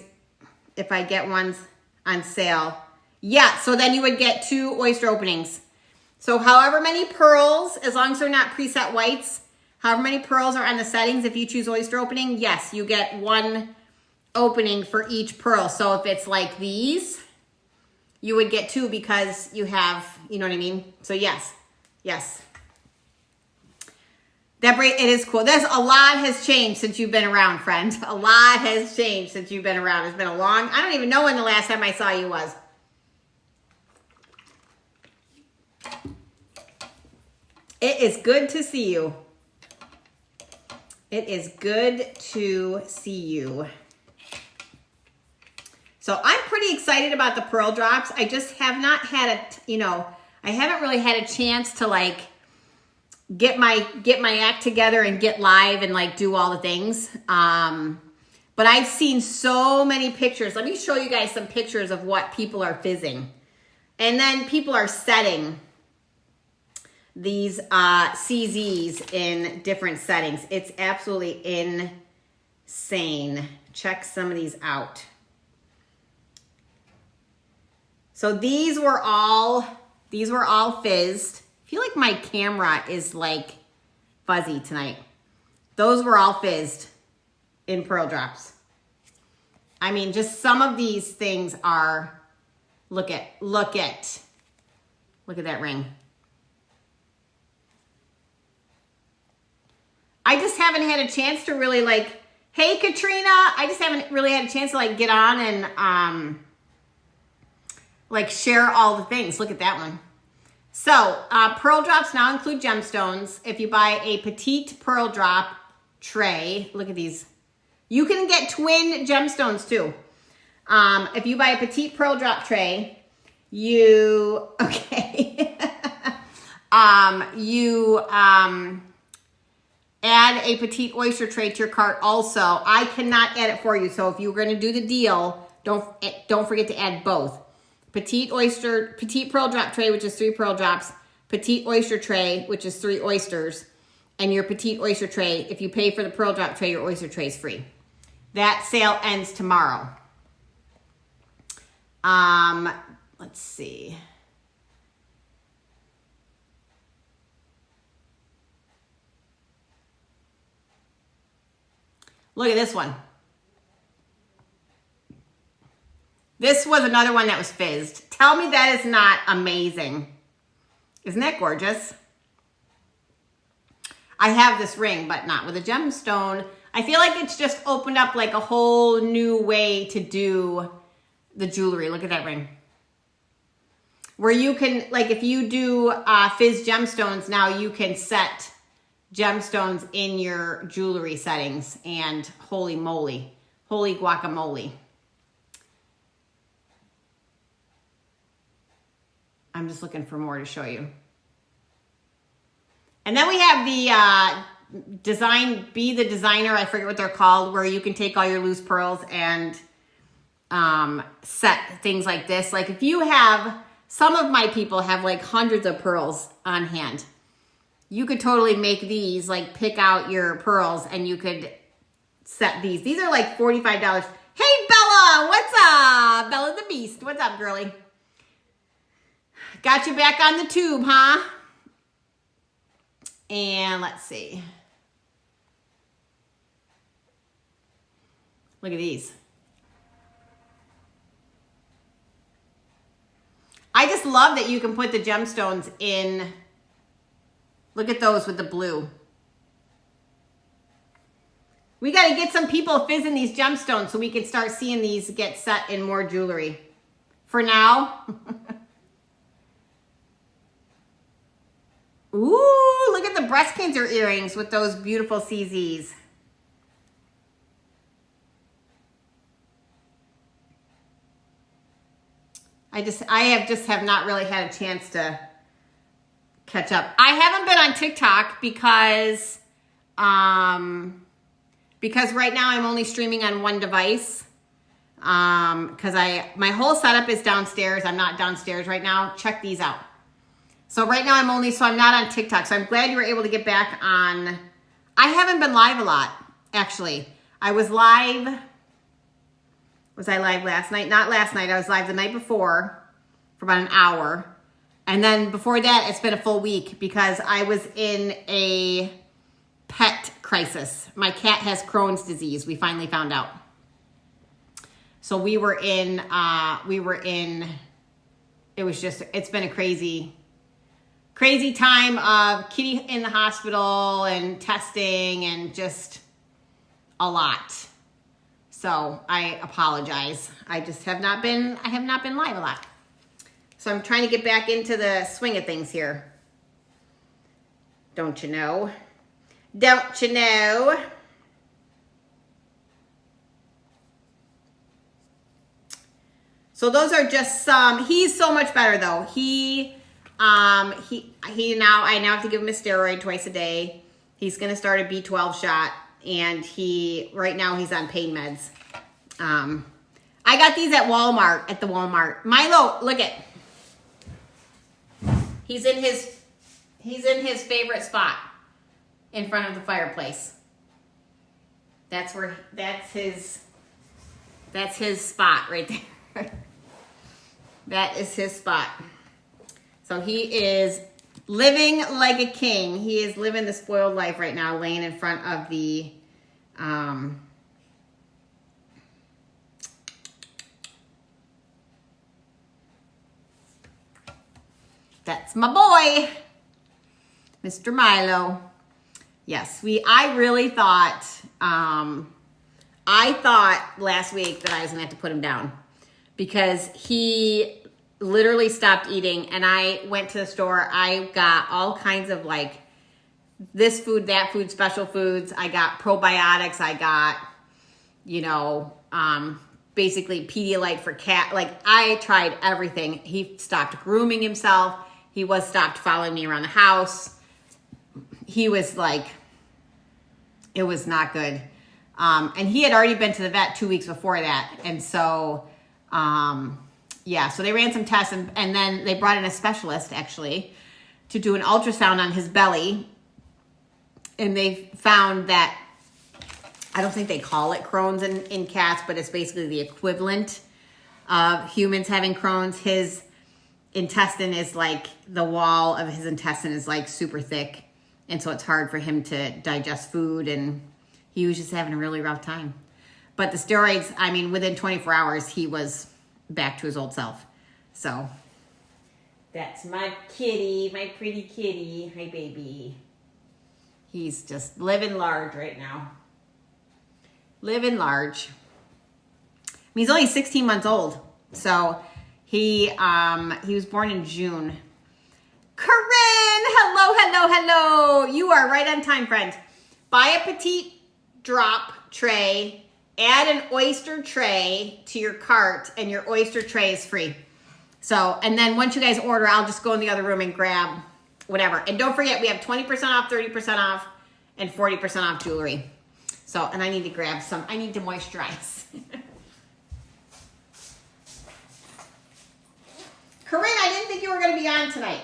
if I get ones on sale? Yeah, so then you would get 2 oyster openings. So however many pearls, as long as they're not preset whites, however many pearls are on the settings, if you choose oyster opening, yes, you get 1 opening for each pearl. So if it's like these, you would get 2 because you have, you know what I mean? So yes, yes. It is cool. A lot has changed since you've been around, friend. A lot has changed since you've been around. It's been a long, I don't even know when the last time I saw you was. It is good to see you. It is good to see you. So I'm pretty excited about the pearl drops. I just have not had I haven't really had a chance to like get my act together and get live and like do all the things. But I've seen so many pictures. Let me show you guys some pictures of what people are fizzing. And then people are setting these CZs in different settings. It's absolutely insane. Check some of these out. So these were all fizzed. I feel like my camera is like fuzzy tonight. Those were all fizzed in Pearl Drops. I mean, just some of these things are, look at that ring. I just haven't had a chance to really like, hey Katrina, I just haven't really had a chance to like get on and like share all the things. Look at that one. So Pearl Drops now include gemstones. If you buy a petite Pearl Drop tray, look at these. You can get twin gemstones too. If you buy a petite Pearl Drop tray, you add a petite oyster tray to your cart also. I cannot add it for you. So if you're going to do the deal, don't forget to add both. Petite Pearl Drop tray, which is 3 Pearl Drops. Petite oyster tray, which is 3 oysters. And your petite oyster tray, if you pay for the Pearl Drop tray, your oyster tray is free. That sale ends tomorrow. Let's see. Look at this one. This was another one that was fizzed. Tell me that is not amazing. Isn't that gorgeous? I have this ring, but not with a gemstone. I feel like it's just opened up like a whole new way to do the jewelry. Look at that ring. Where you can, like if you do fizz gemstones, now you can set gemstones in your jewelry settings, and holy moly, holy guacamole. I'm just looking for more to show you. And then we have the Be the Designer, I forget what they're called, where you can take all your loose pearls and set things like this. Like if you have, some of my people have like hundreds of pearls on hand. You could totally make these, like pick out your pearls and you could set these. These are like $45. Hey Bella, what's up? Bella the Beast, what's up girly? Got you back on the tube, huh? And let's see. Look at these. I just love that you can put the gemstones in. Look at those with the blue. We got to get some people fizzing these gemstones so we can start seeing these get set in more jewelry. For now. Ooh, look at the breast cancer earrings with those beautiful CZs. I have not really had a chance to catch up. I haven't been on TikTok because right now I'm only streaming on one device. Because my whole setup is downstairs. I'm not downstairs right now. Check these out. So right now I'm not on TikTok. So I'm glad you were able to get back on. I haven't been live a lot, actually. I was live. Was I live last night? Not last night. I was live the night before for about an hour. And then before that, it's been a full week because I was in a pet crisis. My cat has Crohn's disease. We finally found out. So it's been a crazy time of Kitty in the hospital and testing and just a lot. So I apologize. I have not been live a lot. So I'm trying to get back into the swing of things here. Don't you know? Don't you know? So those are just some. He's so much better though. I now have to give him a steroid twice a day. He's going to start a B12 shot. and right now he's on pain meds. I got these at Walmart, at the Walmart. Milo, look at. He's in his favorite spot in front of the fireplace. That's his spot right there. That is his spot. So he is living like a king. He is living the spoiled life right now, laying in front of the that's my boy, Mr. Milo. Yes, I really thought, I thought last week that I was gonna have to put him down because he literally stopped eating, and I went to the store. I got all kinds of like this food, that food, special foods. I got probiotics. I got, basically Pedialyte for cat. Like I tried everything. He stopped grooming himself. He stopped following me around the house. He was like, it was not good. And he had already been to the vet 2 weeks before that. And so, so they ran some tests and then they brought in a specialist actually to do an ultrasound on his belly. And they found that, I don't think they call it Crohn's in cats, but it's basically the equivalent of humans having Crohn's. His intestine is like, the wall of his intestine is like super thick. And so it's hard for him to digest food, and he was just having a really rough time. But the steroids, I mean, within 24 hours, he was back to his old self. So that's my kitty, my pretty kitty. Hi, baby. He's just living large right now. Living large. I mean, he's only 16 months old. So he was born in June. Corinne, hello. You are right on time, friend. Buy a petite drop tray, add an oyster tray to your cart, and your oyster tray is free. So, and then once you guys order, I'll just go in the other room and grab whatever. And don't forget, we have 20% off, 30% off, and 40% off jewelry. So, and I need to grab some, I need to moisturize. Corinne, I didn't think you were going to be on tonight.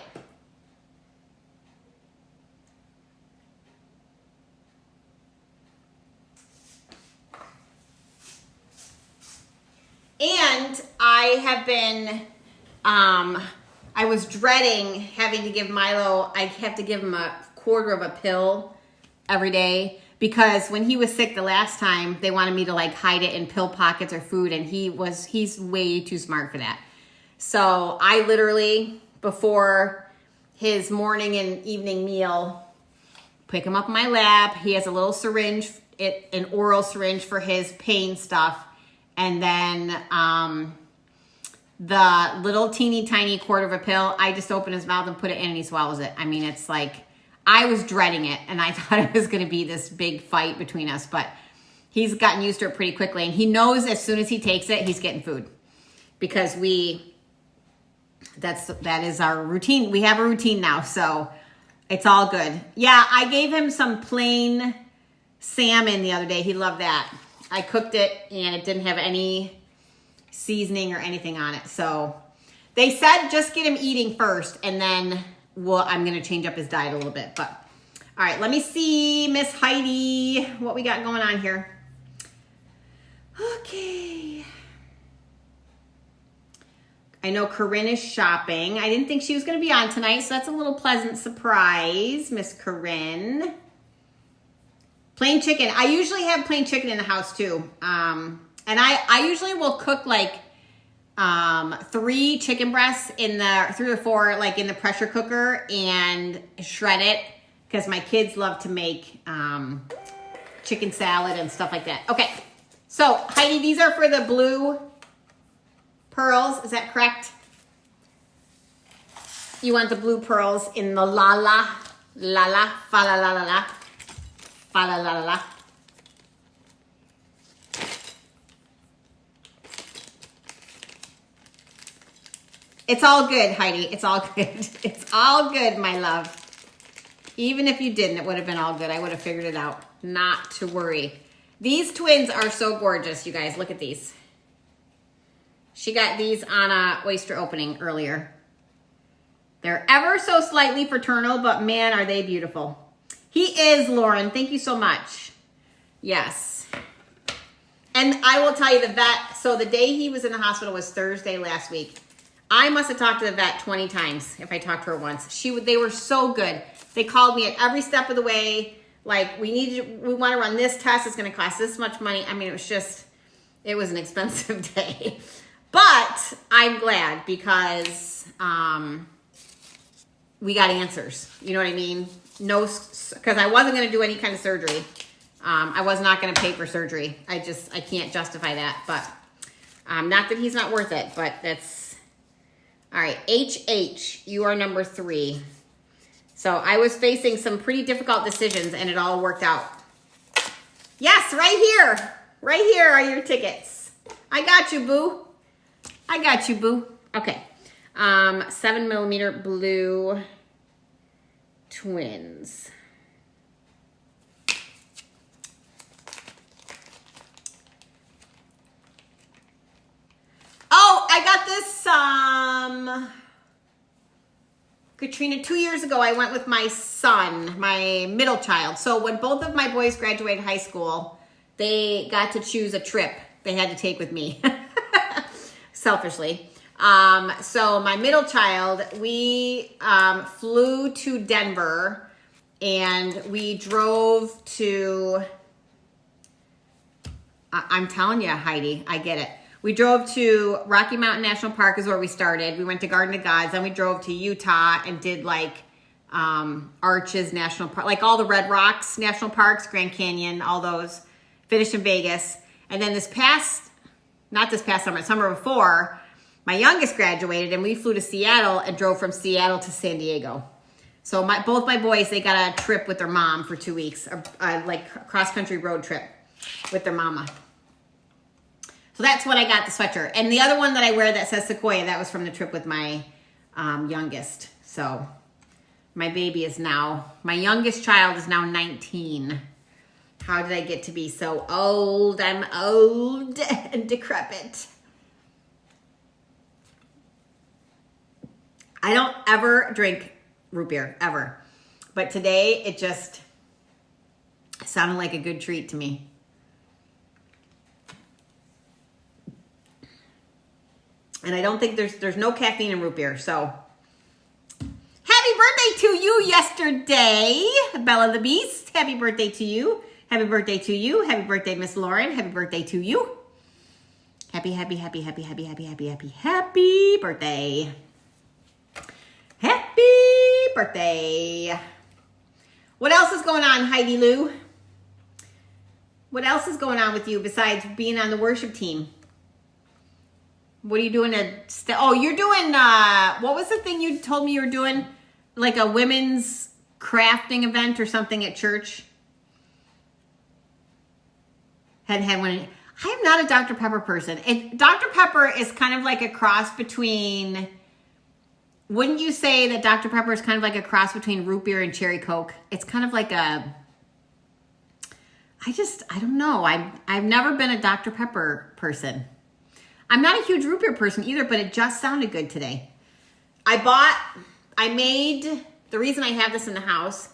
And I have been, I was dreading having to give Milo, I have to give him a quarter of a pill every day because when he was sick the last time, they wanted me to like hide it in pill pockets or food, and he's way too smart for that. So I literally, before his morning and evening meal, pick him up in my lap. He has a little syringe, an oral syringe for his pain stuff. And then the little teeny tiny quarter of a pill, I just open his mouth and put it in and he swallows it. I mean, it's like, I was dreading it and I thought it was going to be this big fight between us, but he's gotten used to it pretty quickly. And he knows as soon as he takes it, he's getting food because that is our routine. We have a routine now, so it's all good. Yeah, I gave him some plain salmon the other day. He loved that. I cooked it and it didn't have any seasoning or anything on it. So they said just get him eating first and then I'm going to change up his diet a little bit. But all right, let me see, Miss Heidi, what we got going on here. Okay. I know Corinne is shopping. I didn't think she was going to be on tonight, so that's a little pleasant surprise, Miss Corinne. Plain chicken. I usually have plain chicken in the house too. And I usually will cook like 3 chicken breasts in 3 or 4 like in the pressure cooker and shred it because my kids love to make chicken salad and stuff like that. Okay, so Heidi, these are for the blue pearls. Is that correct? You want the blue pearls in the la la fa la la la la. Fa la la la la. It's all good, Heidi. It's all good. It's all good, my love. Even if you didn't, it would have been all good. I would have figured it out. Not to worry. These twins are so gorgeous, you guys. Look at these. She got these on a oyster opening earlier. They're ever so slightly fraternal, but man, are they beautiful. He is, Lauren. Thank you so much. Yes. And I will tell you, the vet, so the day he was in the hospital was Thursday last week. I must have talked to the vet 20 times if I talked to her once. They were so good. They called me at every step of the way. Like, we want to run this test. It's going to cost this much money. I mean, it was an expensive day. But I'm glad because we got answers. You know what I mean? No, because I wasn't going to do any kind of surgery. I was not going to pay for surgery. I can't justify that. But not that he's not worth it, but that's... All right, HH, you are number 3. So I was facing some pretty difficult decisions, and it all worked out. Yes, right here. Right here are your tickets. I got you, boo. I got you, boo. Okay. 7mm blue twins. Oh, I got this, Katrina, 2 years ago, I went with my son, my middle child. So when both of my boys graduated high school, they got to choose a trip they had to take with me, selfishly. So my middle child, we flew to Denver and we drove to, I'm telling you, Heidi, I get it. We drove to Rocky Mountain National Park is where we started. We went to Garden of Gods. Then we drove to Utah and did like Arches National Park, like all the Red Rocks National Parks, Grand Canyon, all those. Finished in Vegas. And then not this past summer, summer before, my youngest graduated and we flew to Seattle and drove from Seattle to San Diego. So both my boys, they got a trip with their mom for 2 weeks, like cross-country road trip with their mama. So that's what I got, the sweatshirt. And the other one that I wear that says Sequoia, that was from the trip with my youngest. So my youngest child is now 19. How did I get to be so old? I'm old and decrepit. I don't ever drink root beer, ever. But today, it just sounded like a good treat to me. And I don't think there's no caffeine in root beer, so. Happy birthday to you yesterday, Bella the Beast. Happy birthday to you. Happy birthday to you. Happy birthday, Miss Lauren. Happy birthday to you. Happy birthday. Happy birthday. What else is going on, Heidi Lou? What else is going on with you besides being on the worship team? What are you doing? You're doing, what was the thing you told me you were doing? Like a women's crafting event or something at church? I am not a Dr. Pepper person. Dr. Pepper is kind of like a cross between, wouldn't you say that Dr. Pepper is kind of like a cross between root beer and cherry Coke? It's kind of like I don't know. I've never been a Dr. Pepper person. I'm not a huge root beer person either, but it just sounded good today. The reason I have this in the house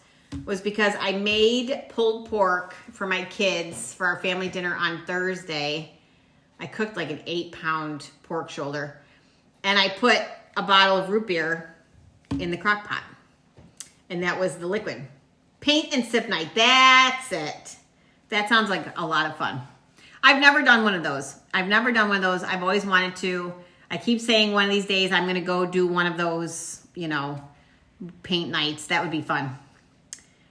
was because I made pulled pork for my kids for our family dinner on Thursday. I cooked like an 8-pound pork shoulder. And I put a bottle of root beer in the crock pot. And that was the liquid. Paint and sip night. That's it. That sounds like a lot of fun. I've never done one of those. I've always wanted to. I keep saying one of these days I'm going to go do one of those, paint nights. That would be fun.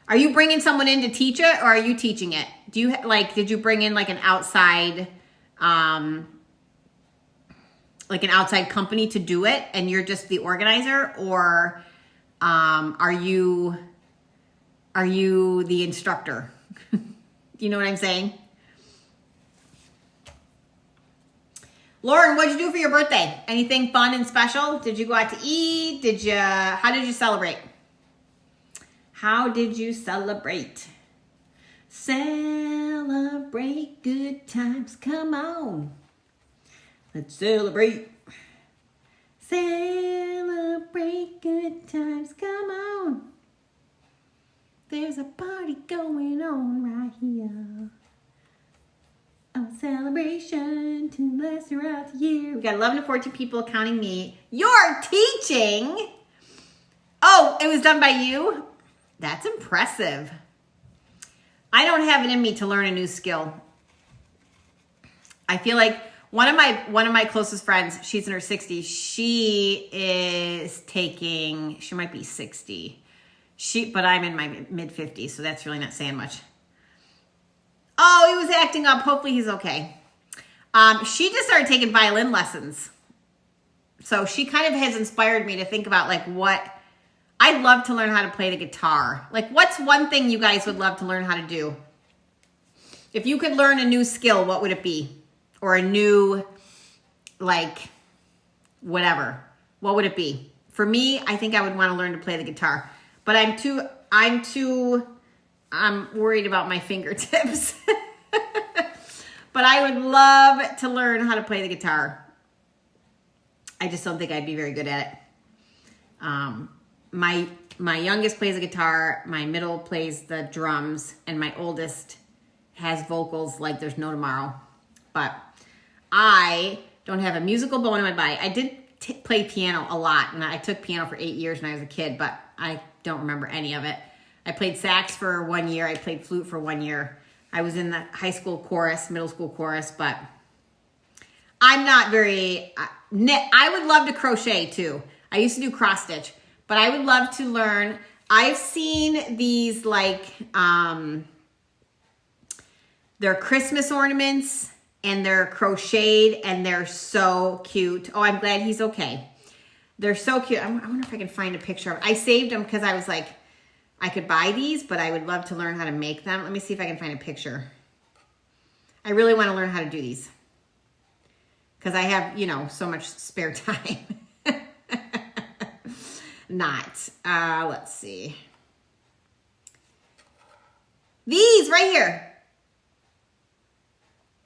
Are you bringing someone in to teach it or are you teaching it? Did you bring in like an outside company to do it and you're just the organizer, or are you the instructor? You know what I'm saying? Lauren, what'd you do for your birthday? Anything fun and special? Did you go out to eat? How did you celebrate? Celebrate good times. Come on. Let's celebrate. Celebrate good times. Come on. There's a party going on right here. A celebration to last throughout the year. We got 11 to 14 people counting me. You're teaching. Oh, it was done by you? That's impressive. I don't have it in me to learn a new skill. I feel like one of my closest friends, she's in her 60s. She might be 60. But I'm in my mid 50s, so that's really not saying much. Oh, he was acting up. Hopefully he's okay. She just started taking violin lessons. So she kind of has inspired me to think about like what I'd love to learn how to play the guitar. Like what's one thing you guys would love to learn how to do? If you could learn a new skill, what would it be? Or a new, like, whatever. What would it be? For me, I think I would want to learn to play the guitar. But I'm worried about my fingertips. But I would love to learn how to play the guitar. I just don't think I'd be very good at it. My youngest plays the guitar, my middle plays the drums, and my oldest has vocals like there's no tomorrow. But I don't have a musical bone in my body. I did play piano a lot, and I took piano for 8 years when I was a kid, but I don't remember any of it. I played sax for 1 year. I played flute for 1 year. I was in the high school chorus, middle school chorus, but I'm not very... I would love to crochet too. I used to do cross stitch, but I would love to learn. I've seen these like... they're Christmas ornaments, and they're crocheted, and they're so cute. Oh, I'm glad he's okay. They're so cute. I wonder if I can find a picture of it. I saved them because I was like, I could buy these, but I would love to learn how to make them. Let me see if I can find a picture. I really want to learn how to do these because I have, so much spare time. Let's see. These right here.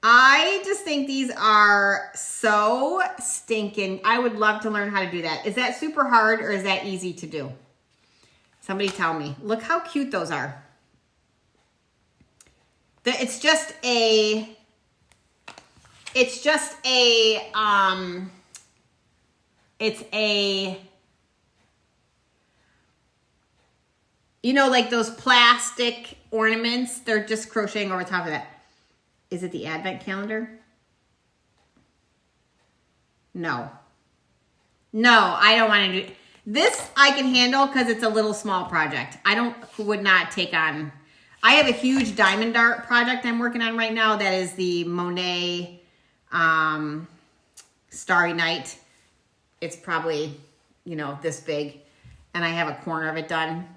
I just think these are so stinking. I would love to learn how to do that. Is that super hard or is that easy to do? Somebody tell me. Look how cute those are. It's just a like those plastic ornaments, they're just crocheting over top of that. Is it the advent calendar? No, I don't want to do this. I can handle because it's a little small project. Would not take on. I have a huge diamond art project I'm working on right now. That is the Monet Starry Night. It's probably, this big. And I have a corner of it done.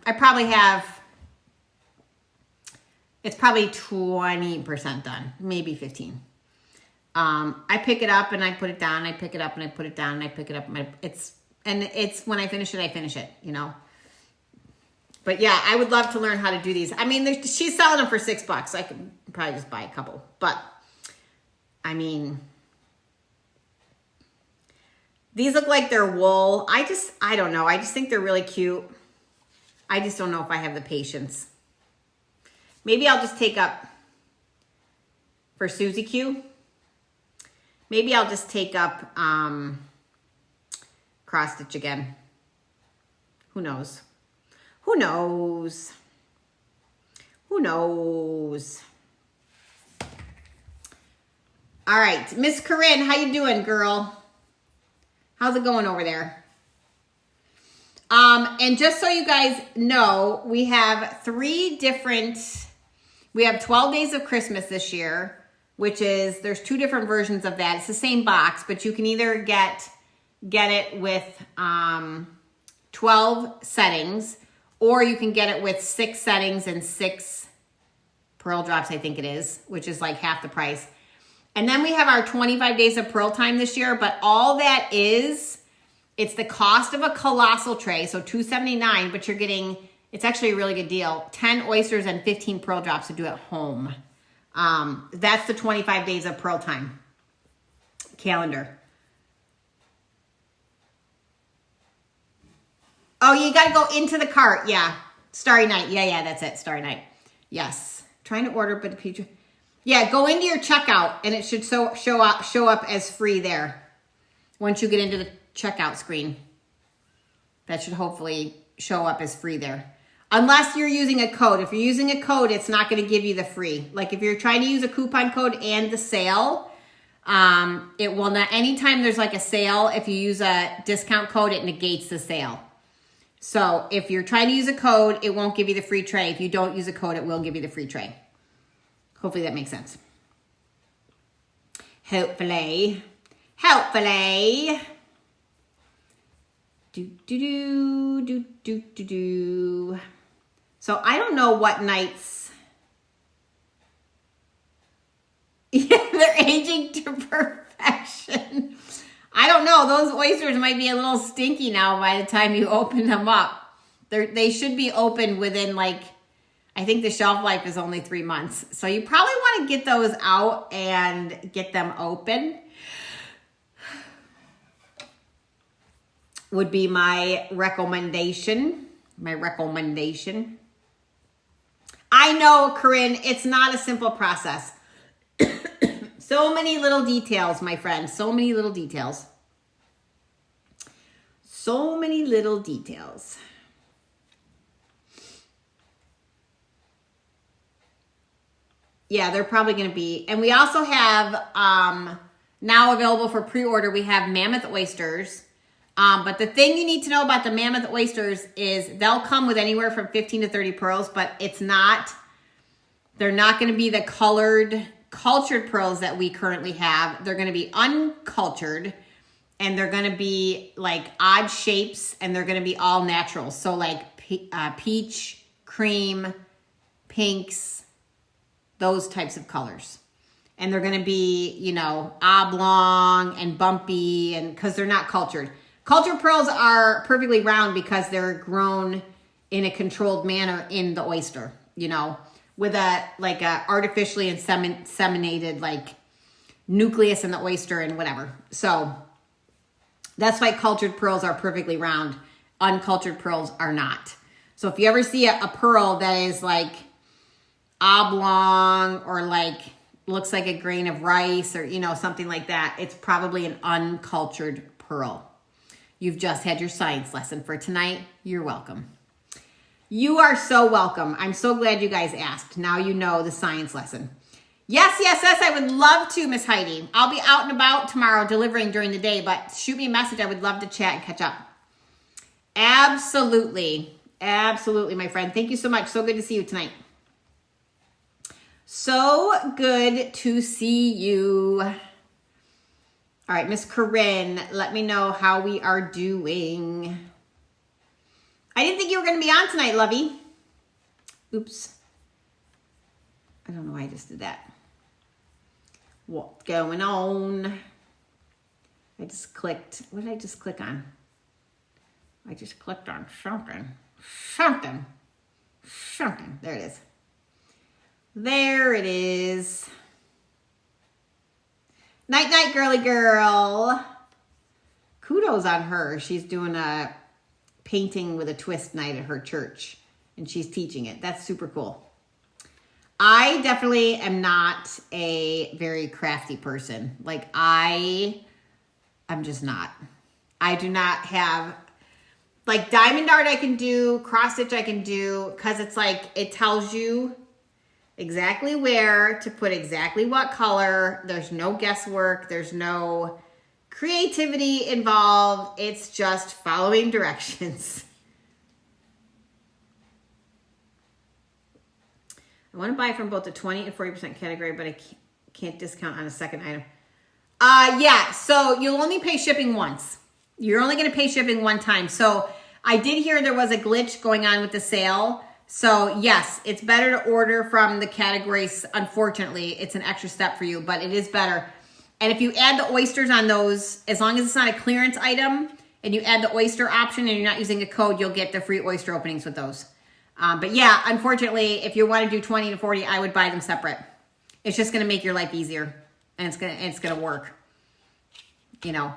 It's probably 20% done, maybe 15. I pick it up and I put it down. I pick it up and I put it down and I pick it up. And it's when I finish it, But yeah, I would love to learn how to do these. I mean, she's selling them for $6. I could probably just buy a couple. But, I mean, these look like they're wool. I don't know. I just think they're really cute. I just don't know if I have the patience. Maybe I'll just take up, for Susie Q, maybe I'll just take up cross stitch again. Who knows? Who knows? Who knows? All right, Miss Corinne, how you doing, girl? How's it going over there? And just so you guys know, we have 12 days of Christmas this year, which is, there's 2 different versions of that. It's the same box, but you can either get it with 12 settings, or you can get it with 6 settings and 6 pearl drops, I think it is, which is like half the price. And then we have our 25 days of pearl time this year, but all that is, it's the cost of a colossal tray, so $279, but It's actually a really good deal. 10 oysters and 15 pearl drops to do at home. That's the 25 days of pearl time calendar. Oh, you got to go into the cart. Yeah. Starry Night. Yeah, that's it. Starry Night. Yes. Trying to order, but the picture. Yeah, go into your checkout, and it should show up as free there. Once you get into the checkout screen, that should hopefully show up as free there. Unless you're using a code. If you're using a code, it's not going to give you the free. Like if you're trying to use a coupon code and the sale, it will not. Anytime there's like a sale, if you use a discount code, it negates the sale. So if you're trying to use a code, it won't give you the free tray. If you don't use a code, it will give you the free tray. Hopefully that makes sense. Hopefully. Do. So I don't know what nights. Yeah, they're aging to perfection. I don't know. Those oysters might be a little stinky now by the time you open them up. They should be open within like, I think the shelf life is only 3 months. So you probably want to get those out and get them open. Would be my recommendation. I know, Corinne, it's not a simple process. So many little details, my friend. So many little details. Yeah, they're probably going to be. And we also have, now available for pre-order, we have mammoth oysters. But the thing you need to know about the mammoth oysters is they'll come with anywhere from 15 to 30 pearls, but they're not going to be the cultured pearls that we currently have. They're going to be uncultured, and they're going to be like odd shapes, and they're going to be all natural. So like peach, cream, pinks, those types of colors. And they're going to be, oblong and bumpy, and because they're not cultured. Cultured pearls are perfectly round because they're grown in a controlled manner in the oyster, with a artificially inseminated like nucleus in the oyster and whatever. So that's why cultured pearls are perfectly round. Uncultured pearls are not. So if you ever see a pearl that is like oblong or like looks like a grain of rice or, something like that, it's probably an uncultured pearl. You've just had your science lesson for tonight. You're welcome. You are so welcome. I'm so glad you guys asked. Now you know the science lesson. Yes, I would love to, Miss Heidi. I'll be out and about tomorrow delivering during the day, but shoot me a message. I would love to chat and catch up. Absolutely, my friend. Thank you so much. So good to see you tonight. So good to see you. All right, Miss Corinne, let me know how we are doing. I didn't think you were going to be on tonight, lovey. Oops. I don't know why I just did that. What's going on? I just clicked. What did I just click on? I just clicked on something. There it is. There it is. Night, girly girl. Kudos on her. She's doing a painting with a twist night at her church, and she's teaching it. That's super cool. I definitely am not a very crafty person. Like I'm just not. I do not have, like diamond art I can do, cross stitch I can do, because it's like, it tells you exactly where to put exactly what color. There's no guesswork. There's no creativity involved. It's just following directions. I want to buy from both the 20 and 40% category, but I can't discount on a second item. Yeah, so you'll only pay shipping once. You're only going to pay shipping one time. So I did hear there was a glitch going on with the sale. So yes, it's better to order from the categories. Unfortunately, it's an extra step for you, but it is better. And if you add the oysters on those, as long as it's not a clearance item and you add the oyster option and you're not using a code, you'll get the free oyster openings with those. But yeah, unfortunately, if you want to do 20 to 40, I would buy them separate. It's just going to make your life easier, and it's going to work, you know.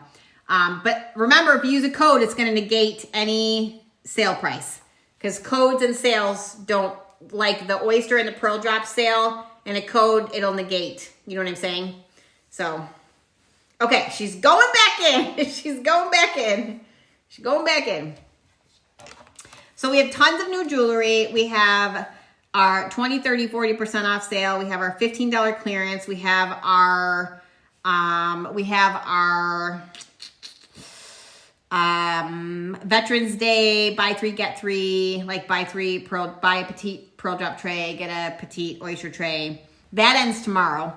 But remember, if you use a code, it's going to negate any sale price, because codes and sales don't, like the oyster and the pearl drop sale and a code, it'll negate. You know what I'm saying? So, okay, she's going back in. She's going back in. She's going back in. So we have tons of new jewelry. We have our 20, 30, 40% off sale. We have our $15 clearance. We have our Veterans Day, buy three, get three, like buy a petite pearl drop tray, get a petite oyster tray. That ends tomorrow.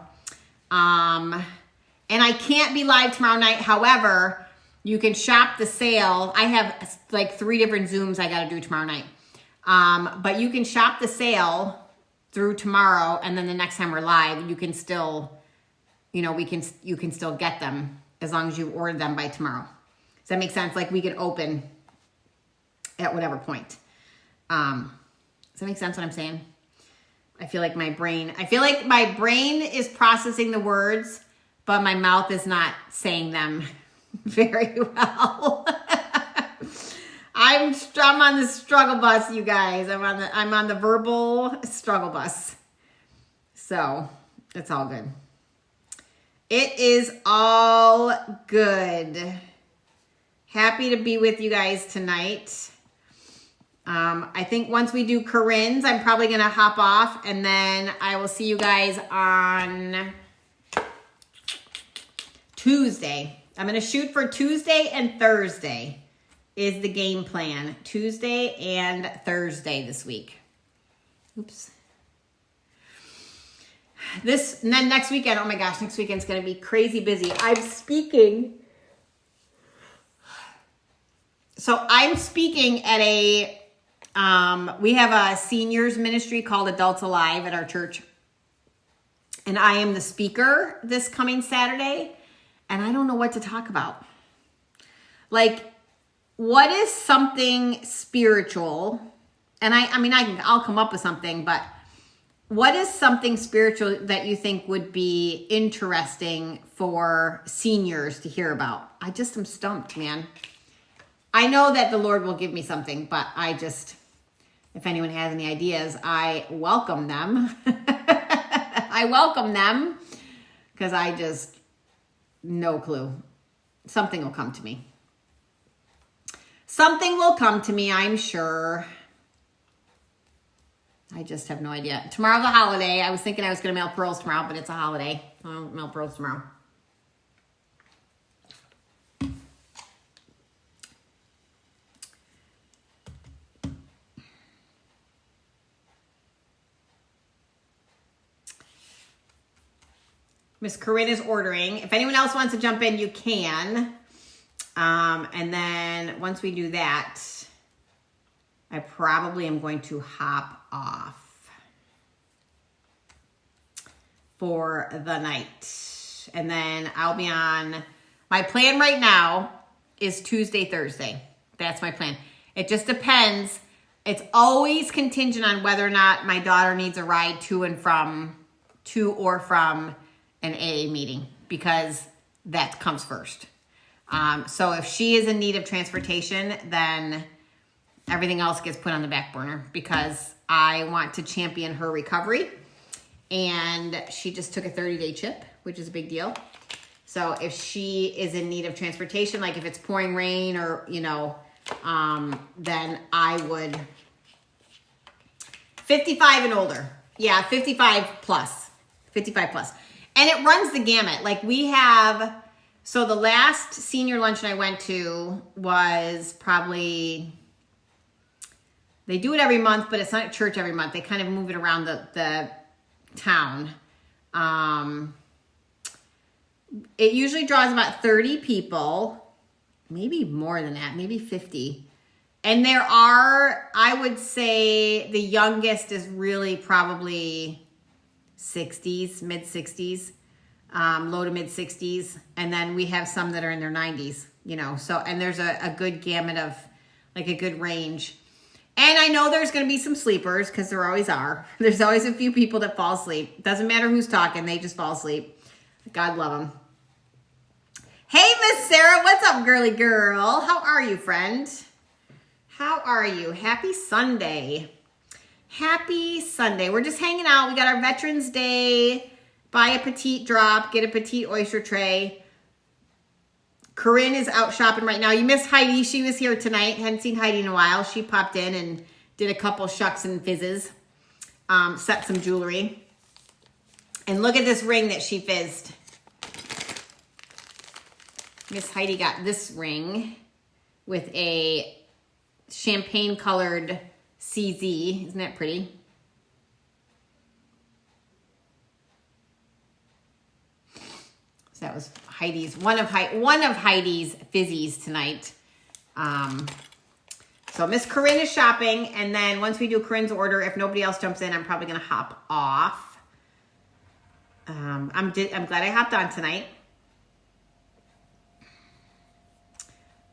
And I can't be live tomorrow night. However, you can shop the sale. I have like 3 different Zooms I got to do tomorrow night. But you can shop the sale through tomorrow, and then the next time we're live, you can still, you can still get them as long as you order them by tomorrow. Does that make sense? Like, we can open at whatever point. Does that make sense what I'm saying? I feel like my brain is processing the words, but my mouth is not saying them very well. I'm on the struggle bus, you guys. I'm on the verbal struggle bus. So it's all good. It is all good. Happy to be with you guys tonight. I think once we do Corinne's, I'm probably going to hop off, and then I will see you guys on Tuesday. I'm going to shoot for Tuesday and Thursday is the game plan. Tuesday and Thursday this week. Oops. And then next weekend, oh my gosh, next weekend's going to be crazy busy. I'm speaking at we have a seniors ministry called Adults Alive at our church. And I am the speaker this coming Saturday. And I don't know what to talk about. Like, what is something spiritual? And I'll come up with something, but what is something spiritual that you think would be interesting for seniors to hear about? I just am stumped, man. I know that the Lord will give me something, but if anyone has any ideas, I welcome them. I welcome them, because no clue. Something will come to me. Something will come to me, I'm sure. I just have no idea. Tomorrow's a holiday. I was thinking I was going to mail pearls tomorrow, but it's a holiday. I won't mail pearls tomorrow. Miss Corinne is ordering. If anyone else wants to jump in, you can. And then once we do that, I probably am going to hop off for the night. And then I'll be on. My plan right now is Tuesday, Thursday. That's my plan. It just depends. It's always contingent on whether or not my daughter needs a ride to or from an AA meeting, because that comes first. So if she is in need of transportation, then everything else gets put on the back burner, because I want to champion her recovery. And she just took a 30-day chip, which is a big deal. So if she is in need of transportation, like if it's pouring rain or, then I would 55 and older. Yeah, 55 plus. 55 plus. And it runs the gamut. Like so the last senior luncheon I went to was probably, they do it every month, but it's not at church every month. They kind of move it around the town. It usually draws about 30 people, maybe more than that, maybe 50. And there are, I would say the youngest is really probably 60s, mid 60s, low to mid 60s. And then we have some that are in their 90s, so, and there's a good gamut of, like a good range. And I know there's going to be some sleepers because there always are. There's always a few people that fall asleep. Doesn't matter who's talking. They just fall asleep. God love them. Hey, Miss Sarah. What's up, girly girl? How are you, friend? How are you? Happy Sunday. Happy Sunday. We're just hanging out. We got our Veterans Day. Buy a petite drop. Get a petite oyster tray. Corinne is out shopping right now. You missed Heidi. She was here tonight. Hadn't seen Heidi in a while. She popped in and did a couple shucks and fizzes. Set some jewelry. And look at this ring that she fizzed. Miss Heidi got this ring with a champagne colored CZ. Isn't that pretty? So that was Heidi's, one of Heidi's fizzies tonight. So Miss Corinne is shopping, and then once we do Corinne's order, if nobody else jumps in, I'm probably gonna hop off. I'm glad I hopped on tonight.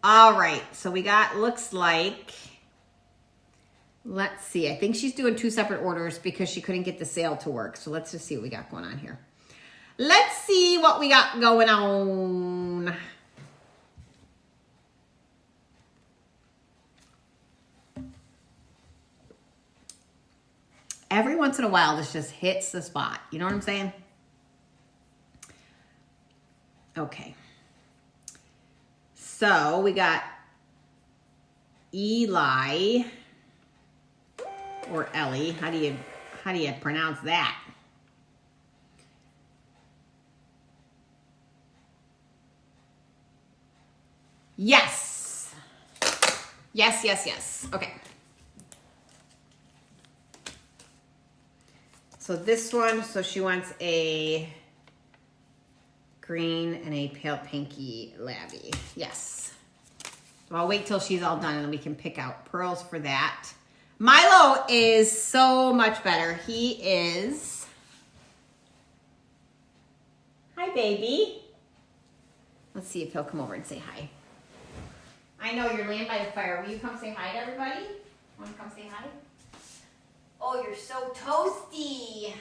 All right, so we got, looks like, let's see. I think she's doing 2 separate orders because she couldn't get the sale to work. So let's just see what we got going on here. Let's see what we got going on. Every once in a while, this just hits the spot. You know what I'm saying? Okay. So we got Eli or Ellie. How do you pronounce that? Yes. Yes, yes, yes. Okay. So this one, so she wants a green and a pale pinky labby. Yes. So I'll wait till she's all done and then we can pick out pearls for that. Milo is so much better. He is... Hi, baby. Let's see if he'll come over and say hi. I know you're laying by the fire. Will you come say hi to everybody? Want to come say hi? Oh, you're so toasty.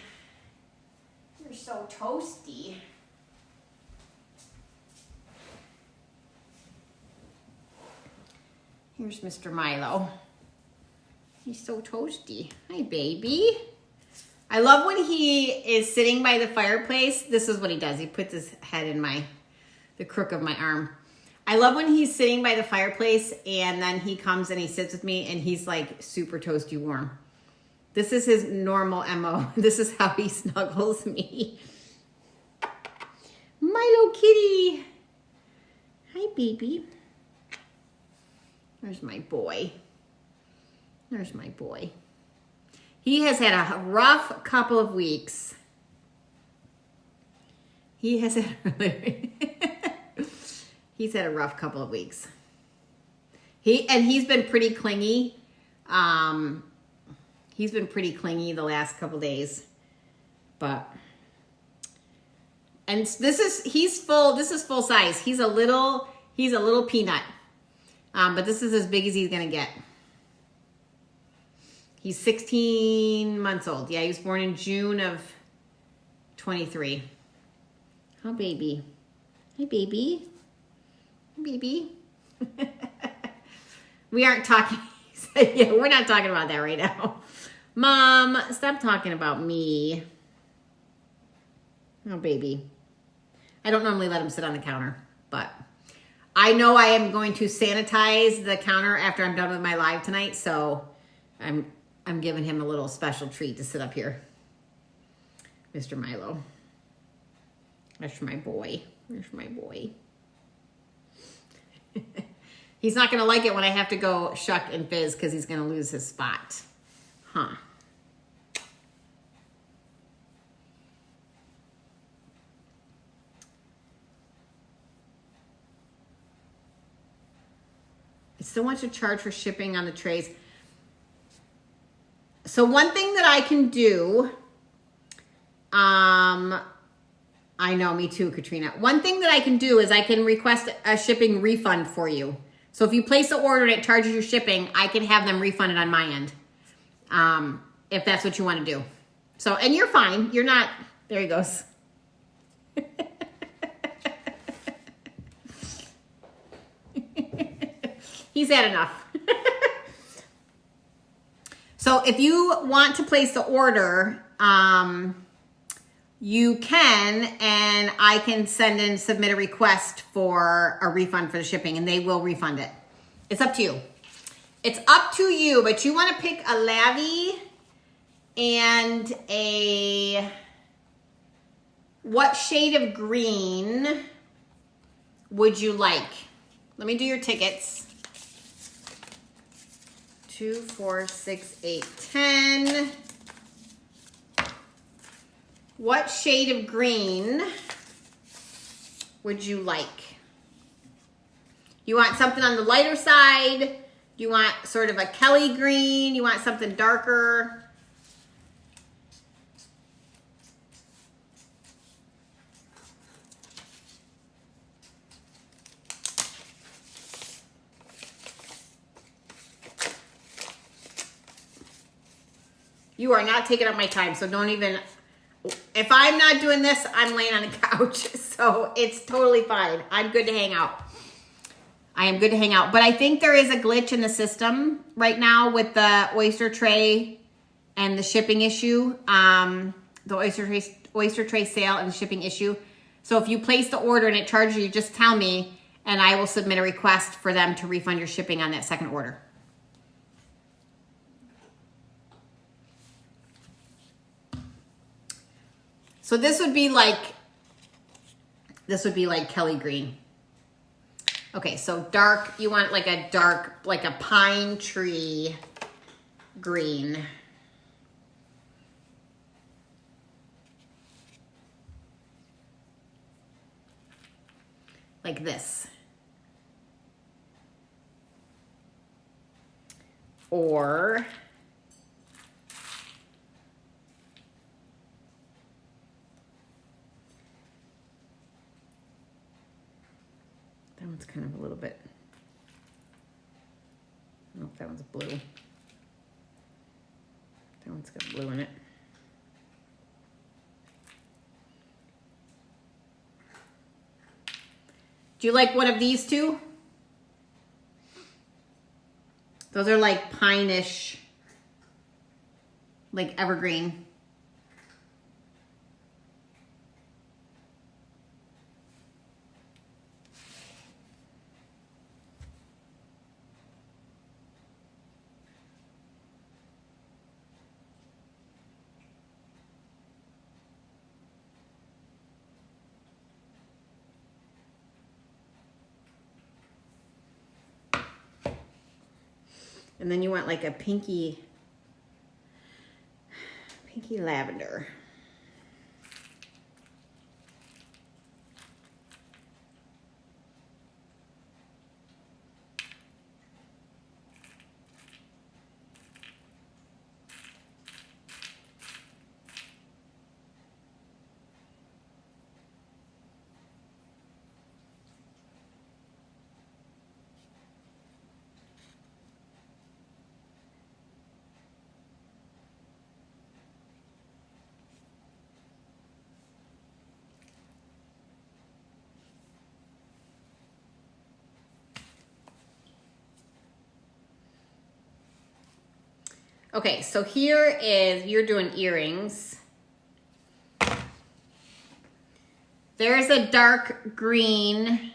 You're so toasty. Here's Mr. Milo. He's so toasty. Hi, baby. I love when he is sitting by the fireplace. This is what he does. He puts his head in the crook of my arm. I love when he's sitting by the fireplace and then he comes and he sits with me and he's like super toasty warm. This is his normal MO. This is how he snuggles me. Milo kitty. Hi, baby. There's my boy. There's my boy. He has had a rough couple of weeks. He's had a rough couple of weeks. He's been pretty clingy. He's been pretty clingy the last couple days. And this is full size. He's a little peanut. But this is as big as he's gonna get. He's 16 months old. Yeah, he was born in June of 23. Oh, baby. Hi, baby. Hi, baby. We aren't talking. Yeah, we're not talking about that right now. Mom, stop talking about me. Oh, baby. I don't normally let him sit on the counter, but I know I am going to sanitize the counter after I'm done with my live tonight, so I'm giving him a little special treat to sit up here. Mr. Milo. That's my boy. There's my boy. He's not going to like it when I have to go shuck and fizz because he's going to lose his spot. Huh. It's so much to charge for shipping on the trays. So one thing that I can do, I know, me too, Katrina. One thing that I can do is I can request a shipping refund for you. So if you place the order and it charges you shipping, I can have them refunded on my end. If that's what you want to do. So, and you're fine. You're not, there he goes. He's had enough. So if you want to place the order, you can, and I can submit a request for a refund for the shipping, and they will refund it. It's up to you. It's up to you, but you want to pick a Lavy and what shade of green would you like? Let me do your tickets. 2, 4, 6, 8, 10. What shade of green would you like? You want something on the lighter side? You want sort of a Kelly green? You want something darker? You are not taking up my time, so don't even, if I'm not doing this, I'm laying on the couch, so it's totally fine. I'm good to hang out. I am good to hang out, but I think there is a glitch in the system right now with the oyster tray and the shipping issue, the oyster tray sale and the shipping issue. So if you place the order and it charges you, just tell me, and I will submit a request for them to refund your shipping on that second order. So this would be like Kelly green. Okay, so dark, you want like a dark, like a pine tree green. Like this. Or that one's kind of a little bit, I don't know if that one's blue. That one's got blue in it. Do you like one of these two? Those are like pine-ish, like evergreen. And then you want like a pinky lavender. Okay, so here is, you're doing earrings. There's a dark green,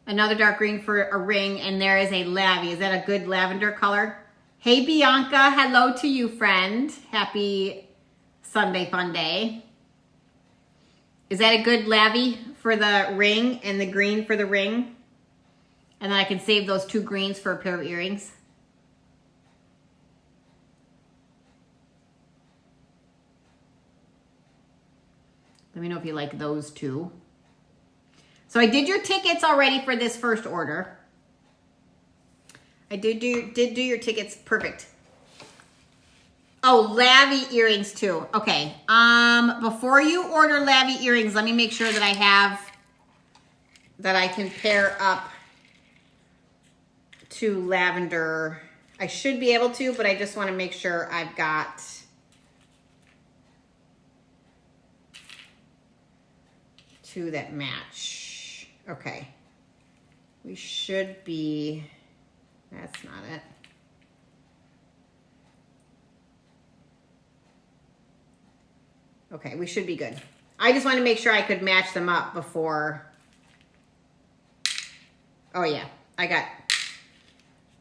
another dark green for a ring, and there is a lavy. Is that a good lavender color? Hey, Bianca, hello to you, friend. Happy Sunday fun day. Is that a good lavy for the ring and the green for the ring? And then I can save those two greens for a pair of earrings. Let me know if you like those two. So I did your tickets already for this first order. I did do your tickets. Perfect. Oh, lavy earrings too. Okay. Before you order lavy earrings, let me make sure that I can pair up to lavender. I should be able to, but I just want to make sure I've got two that match. Okay. We should be, that's not it. Okay, we should be good. I just want to make sure I could match them up before. Oh yeah, I got,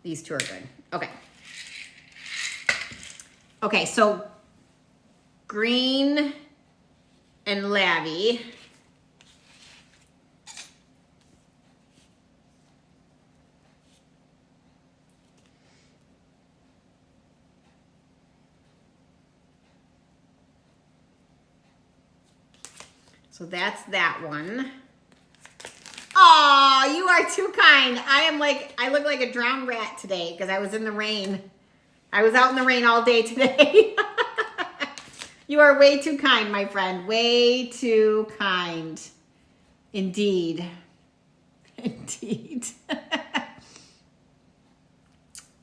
these two are good. Okay. Okay, so green and lavy. So that's that one. Oh, you are too kind. I look like a drowned rat today because I was in the rain. I was out in the rain all day today. You are way too kind, my friend. Way too kind. Indeed. Indeed.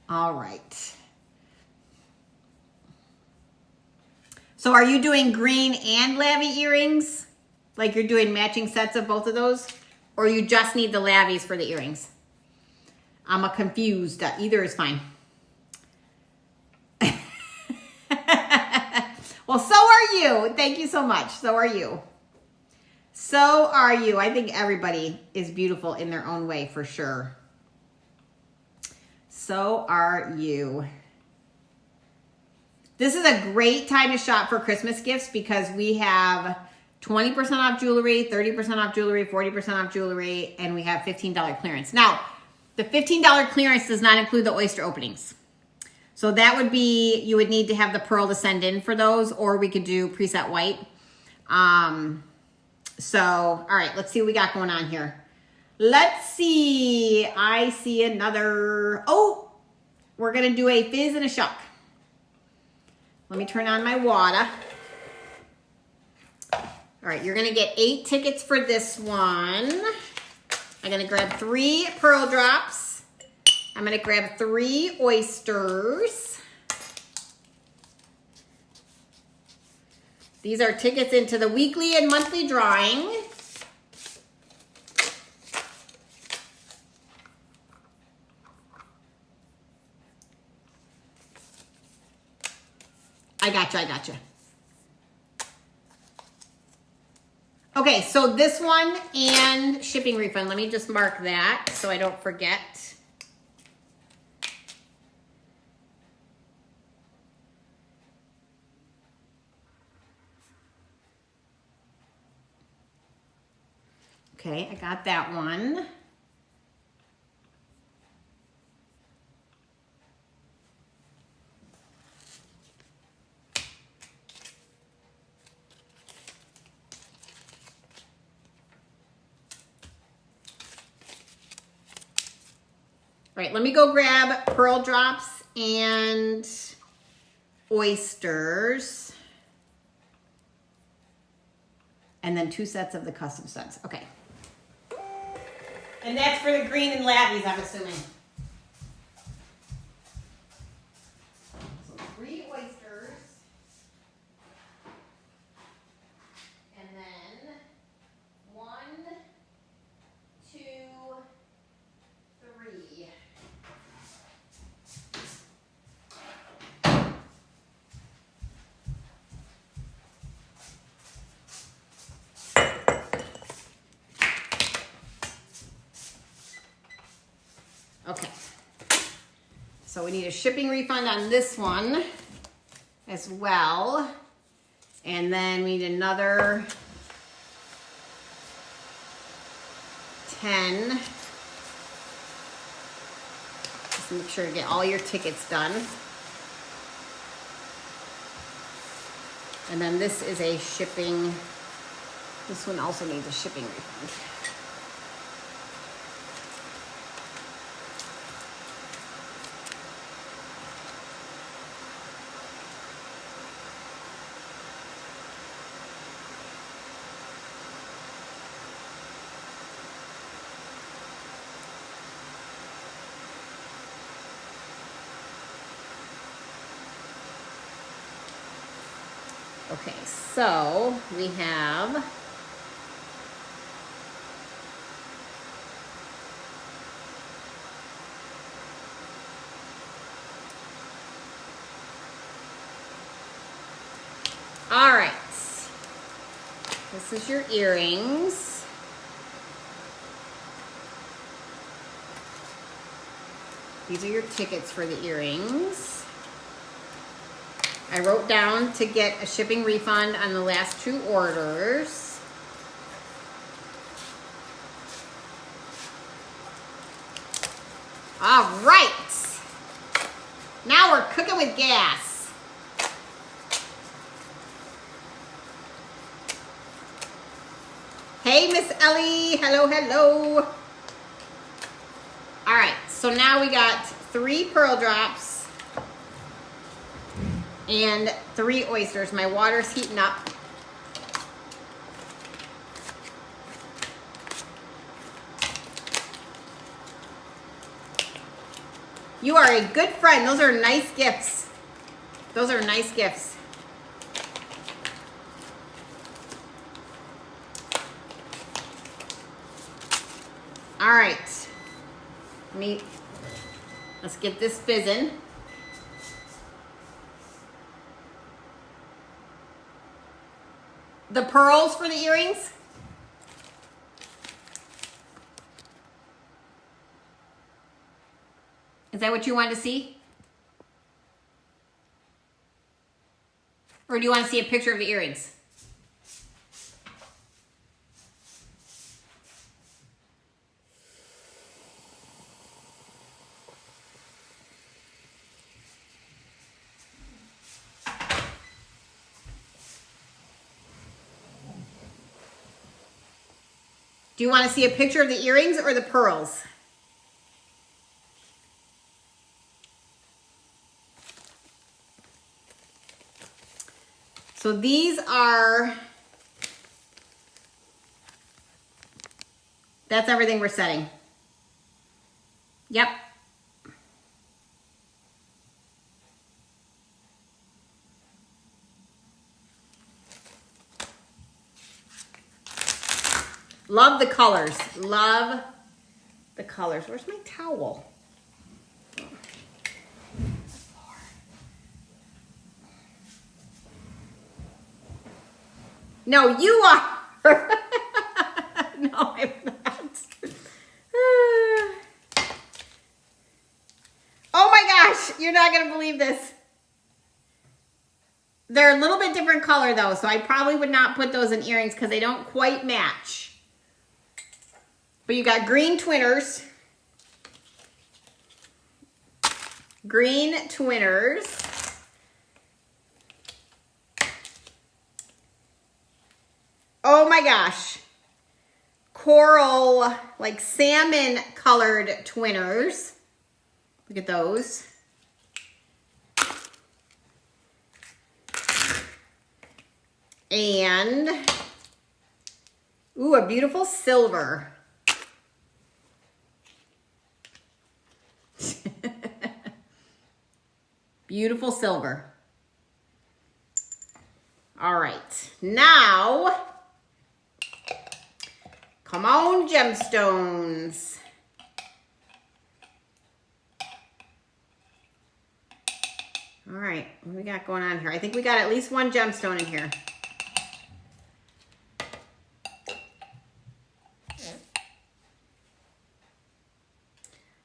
All right. So are you doing green and lavy earrings? Like you're doing matching sets of both of those? Or you just need the lavies for the earrings? I'm confused. Either is fine. Well, so are you. Thank you so much. So are you. So are you. I think everybody is beautiful in their own way for sure. So are you. This is a great time to shop for Christmas gifts because we have 20% off jewelry, 30% off jewelry, 40% off jewelry, and we have $15 clearance. Now, the $15 clearance does not include the oyster openings. So that would be, you would need to have the pearl to send in for those, or we could do preset white. So, all right, let's see what we got going on here. Let's see. I see another, oh, we're going to do a fizz and a shock. Let me turn on my water. All right, you're gonna get 8 tickets for this one. I'm gonna grab 3 pearl drops. I'm gonna grab 3 oysters. These are tickets into the weekly and monthly drawing. I gotcha. Okay, so this one and shipping refund. Let me just mark that so I don't forget. Okay, I got that one. All right, let me go grab pearl drops and oysters. And then 2 sets of the custom studs. Okay. And that's for the green and lavies, I'm assuming. So 3 oysters. And then 1, 2, 3. Okay, so we need a shipping refund on this one as well. And then we need another 10. Just make sure to get all your tickets done. And then this is a shipping, this one also needs a shipping refund. Okay, so we have all right. This is your earrings. These are your tickets for the earrings. I wrote down to get a shipping refund on the last 2 orders. All right. Now we're cooking with gas. Hey, Miss Ellie. Hello, hello. All right, so now we got 3 pearl drops and 3 oysters. My water's heating up. You are a good friend. Those are nice gifts. Those are nice gifts. All right, let's get this fizzing. The pearls for the earrings. Is that what you wanted to see? Or do you want to see a picture of the earrings? Do you want to see a picture of the earrings or the pearls? So these are, that's everything we're setting. Yep. Love the colors. Love the colors. Where's my towel? No, you are. No, I'm not. Oh my gosh, you're not going to believe this. They're a little bit different color though, so I probably would not put those in earrings because they don't quite match. But you got green twinners. Green twinners. Oh my gosh. Coral, like salmon colored twinners. Look at those. And, ooh, a beautiful silver. Beautiful silver. All right, now, come on, gemstones. All right, what do we got going on here? I think we got at least 1 gemstone in here.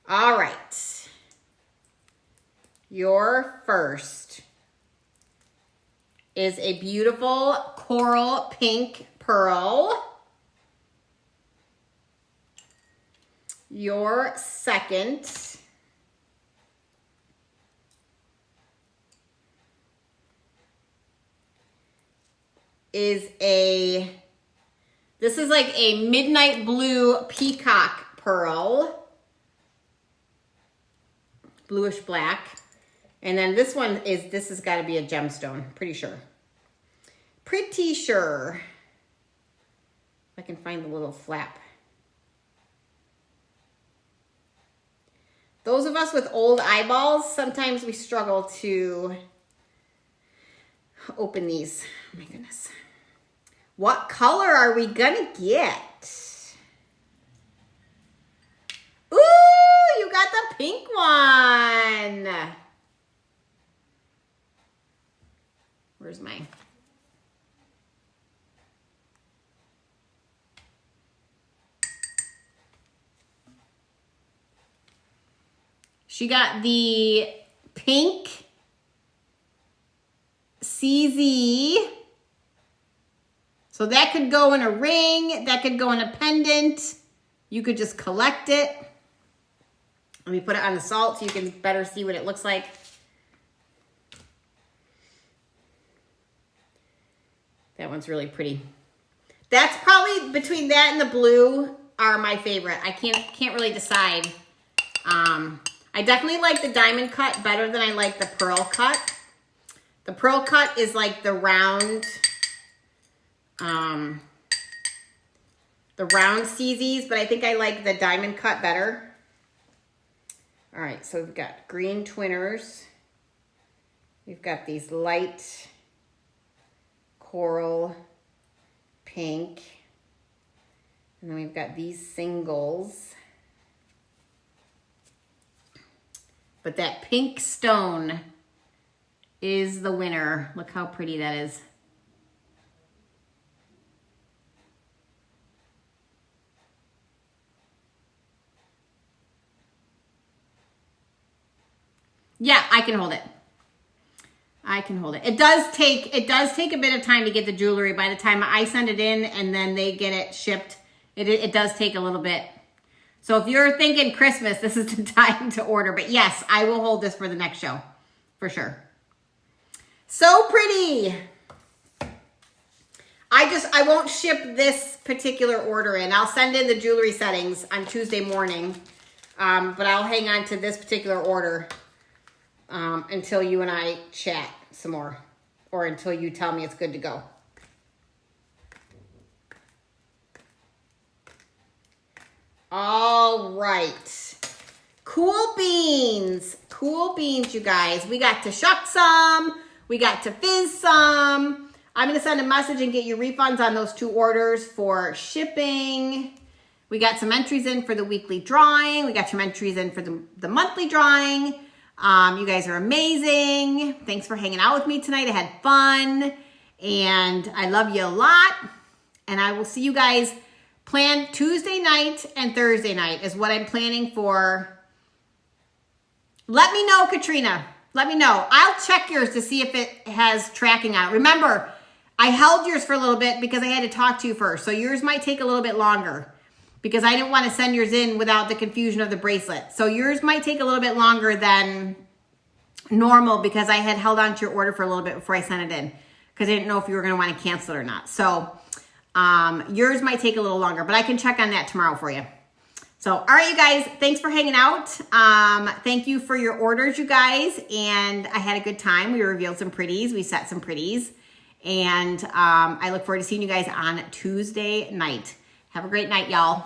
All right. Your first is a beautiful coral pink pearl. Your second is this is like a midnight blue peacock pearl. Bluish black. And then this one this has got to be a gemstone, pretty sure. Pretty sure. If I can find the little flap. Those of us with old eyeballs, sometimes we struggle to open these. Oh my goodness. What color are we gonna get? Ooh, you got the pink one. Where's mine? She got the pink CZ. So that could go in a ring. That could go in a pendant. You could just collect it. Let me put it on the salt so you can better see what it looks like. That one's really pretty. That's probably, between that and the blue, are my favorite. I can't really decide. I definitely like the diamond cut better than I like the pearl cut. The pearl cut is like the round CZs, but I think I like the diamond cut better. All right, so we've got green twinners. We've got these light coral pink. And then we've got these singles. But that pink stone is the winner. Look how pretty that is. Yeah, I can hold it. I can hold it. It does take a bit of time to get the jewelry. By the time I send it in and then they get it shipped, it does take a little bit. So if you're thinking Christmas, this is the time to order. But yes, I will hold this for the next show, for sure. So pretty. I won't ship this particular order in. I'll send in the jewelry settings on Tuesday morning. But I'll hang on to this particular order until you and I chat some more. Or until you tell me it's good to go. All right. Cool beans. Cool beans, you guys. We got to shuck some. We got to fizz some. I'm going to send a message and get you refunds on those 2 orders for shipping. We got some entries in for the weekly drawing. We got some entries in for the monthly drawing. You guys are amazing. Thanks for hanging out with me tonight. I had fun. And I love you a lot. And I will see you guys. Plan Tuesday night and Thursday night is what I'm planning for. Let me know, Katrina. Let me know. I'll check yours to see if it has tracking on it. Remember, I held yours for a little bit because I had to talk to you first. So yours might take a little bit longer because I didn't want to send yours in without the confusion of the bracelet. So yours might take a little bit longer than normal because I had held on to your order for a little bit before I sent it in because I didn't know if you were going to want to cancel it or not. So yours might take a little longer, but I can check on that tomorrow for you. So, all right, you guys, thanks for hanging out. Thank you for your orders, you guys. And I had a good time. We revealed some pretties. We set some pretties. And I look forward to seeing you guys on Tuesday night. Have a great night, y'all.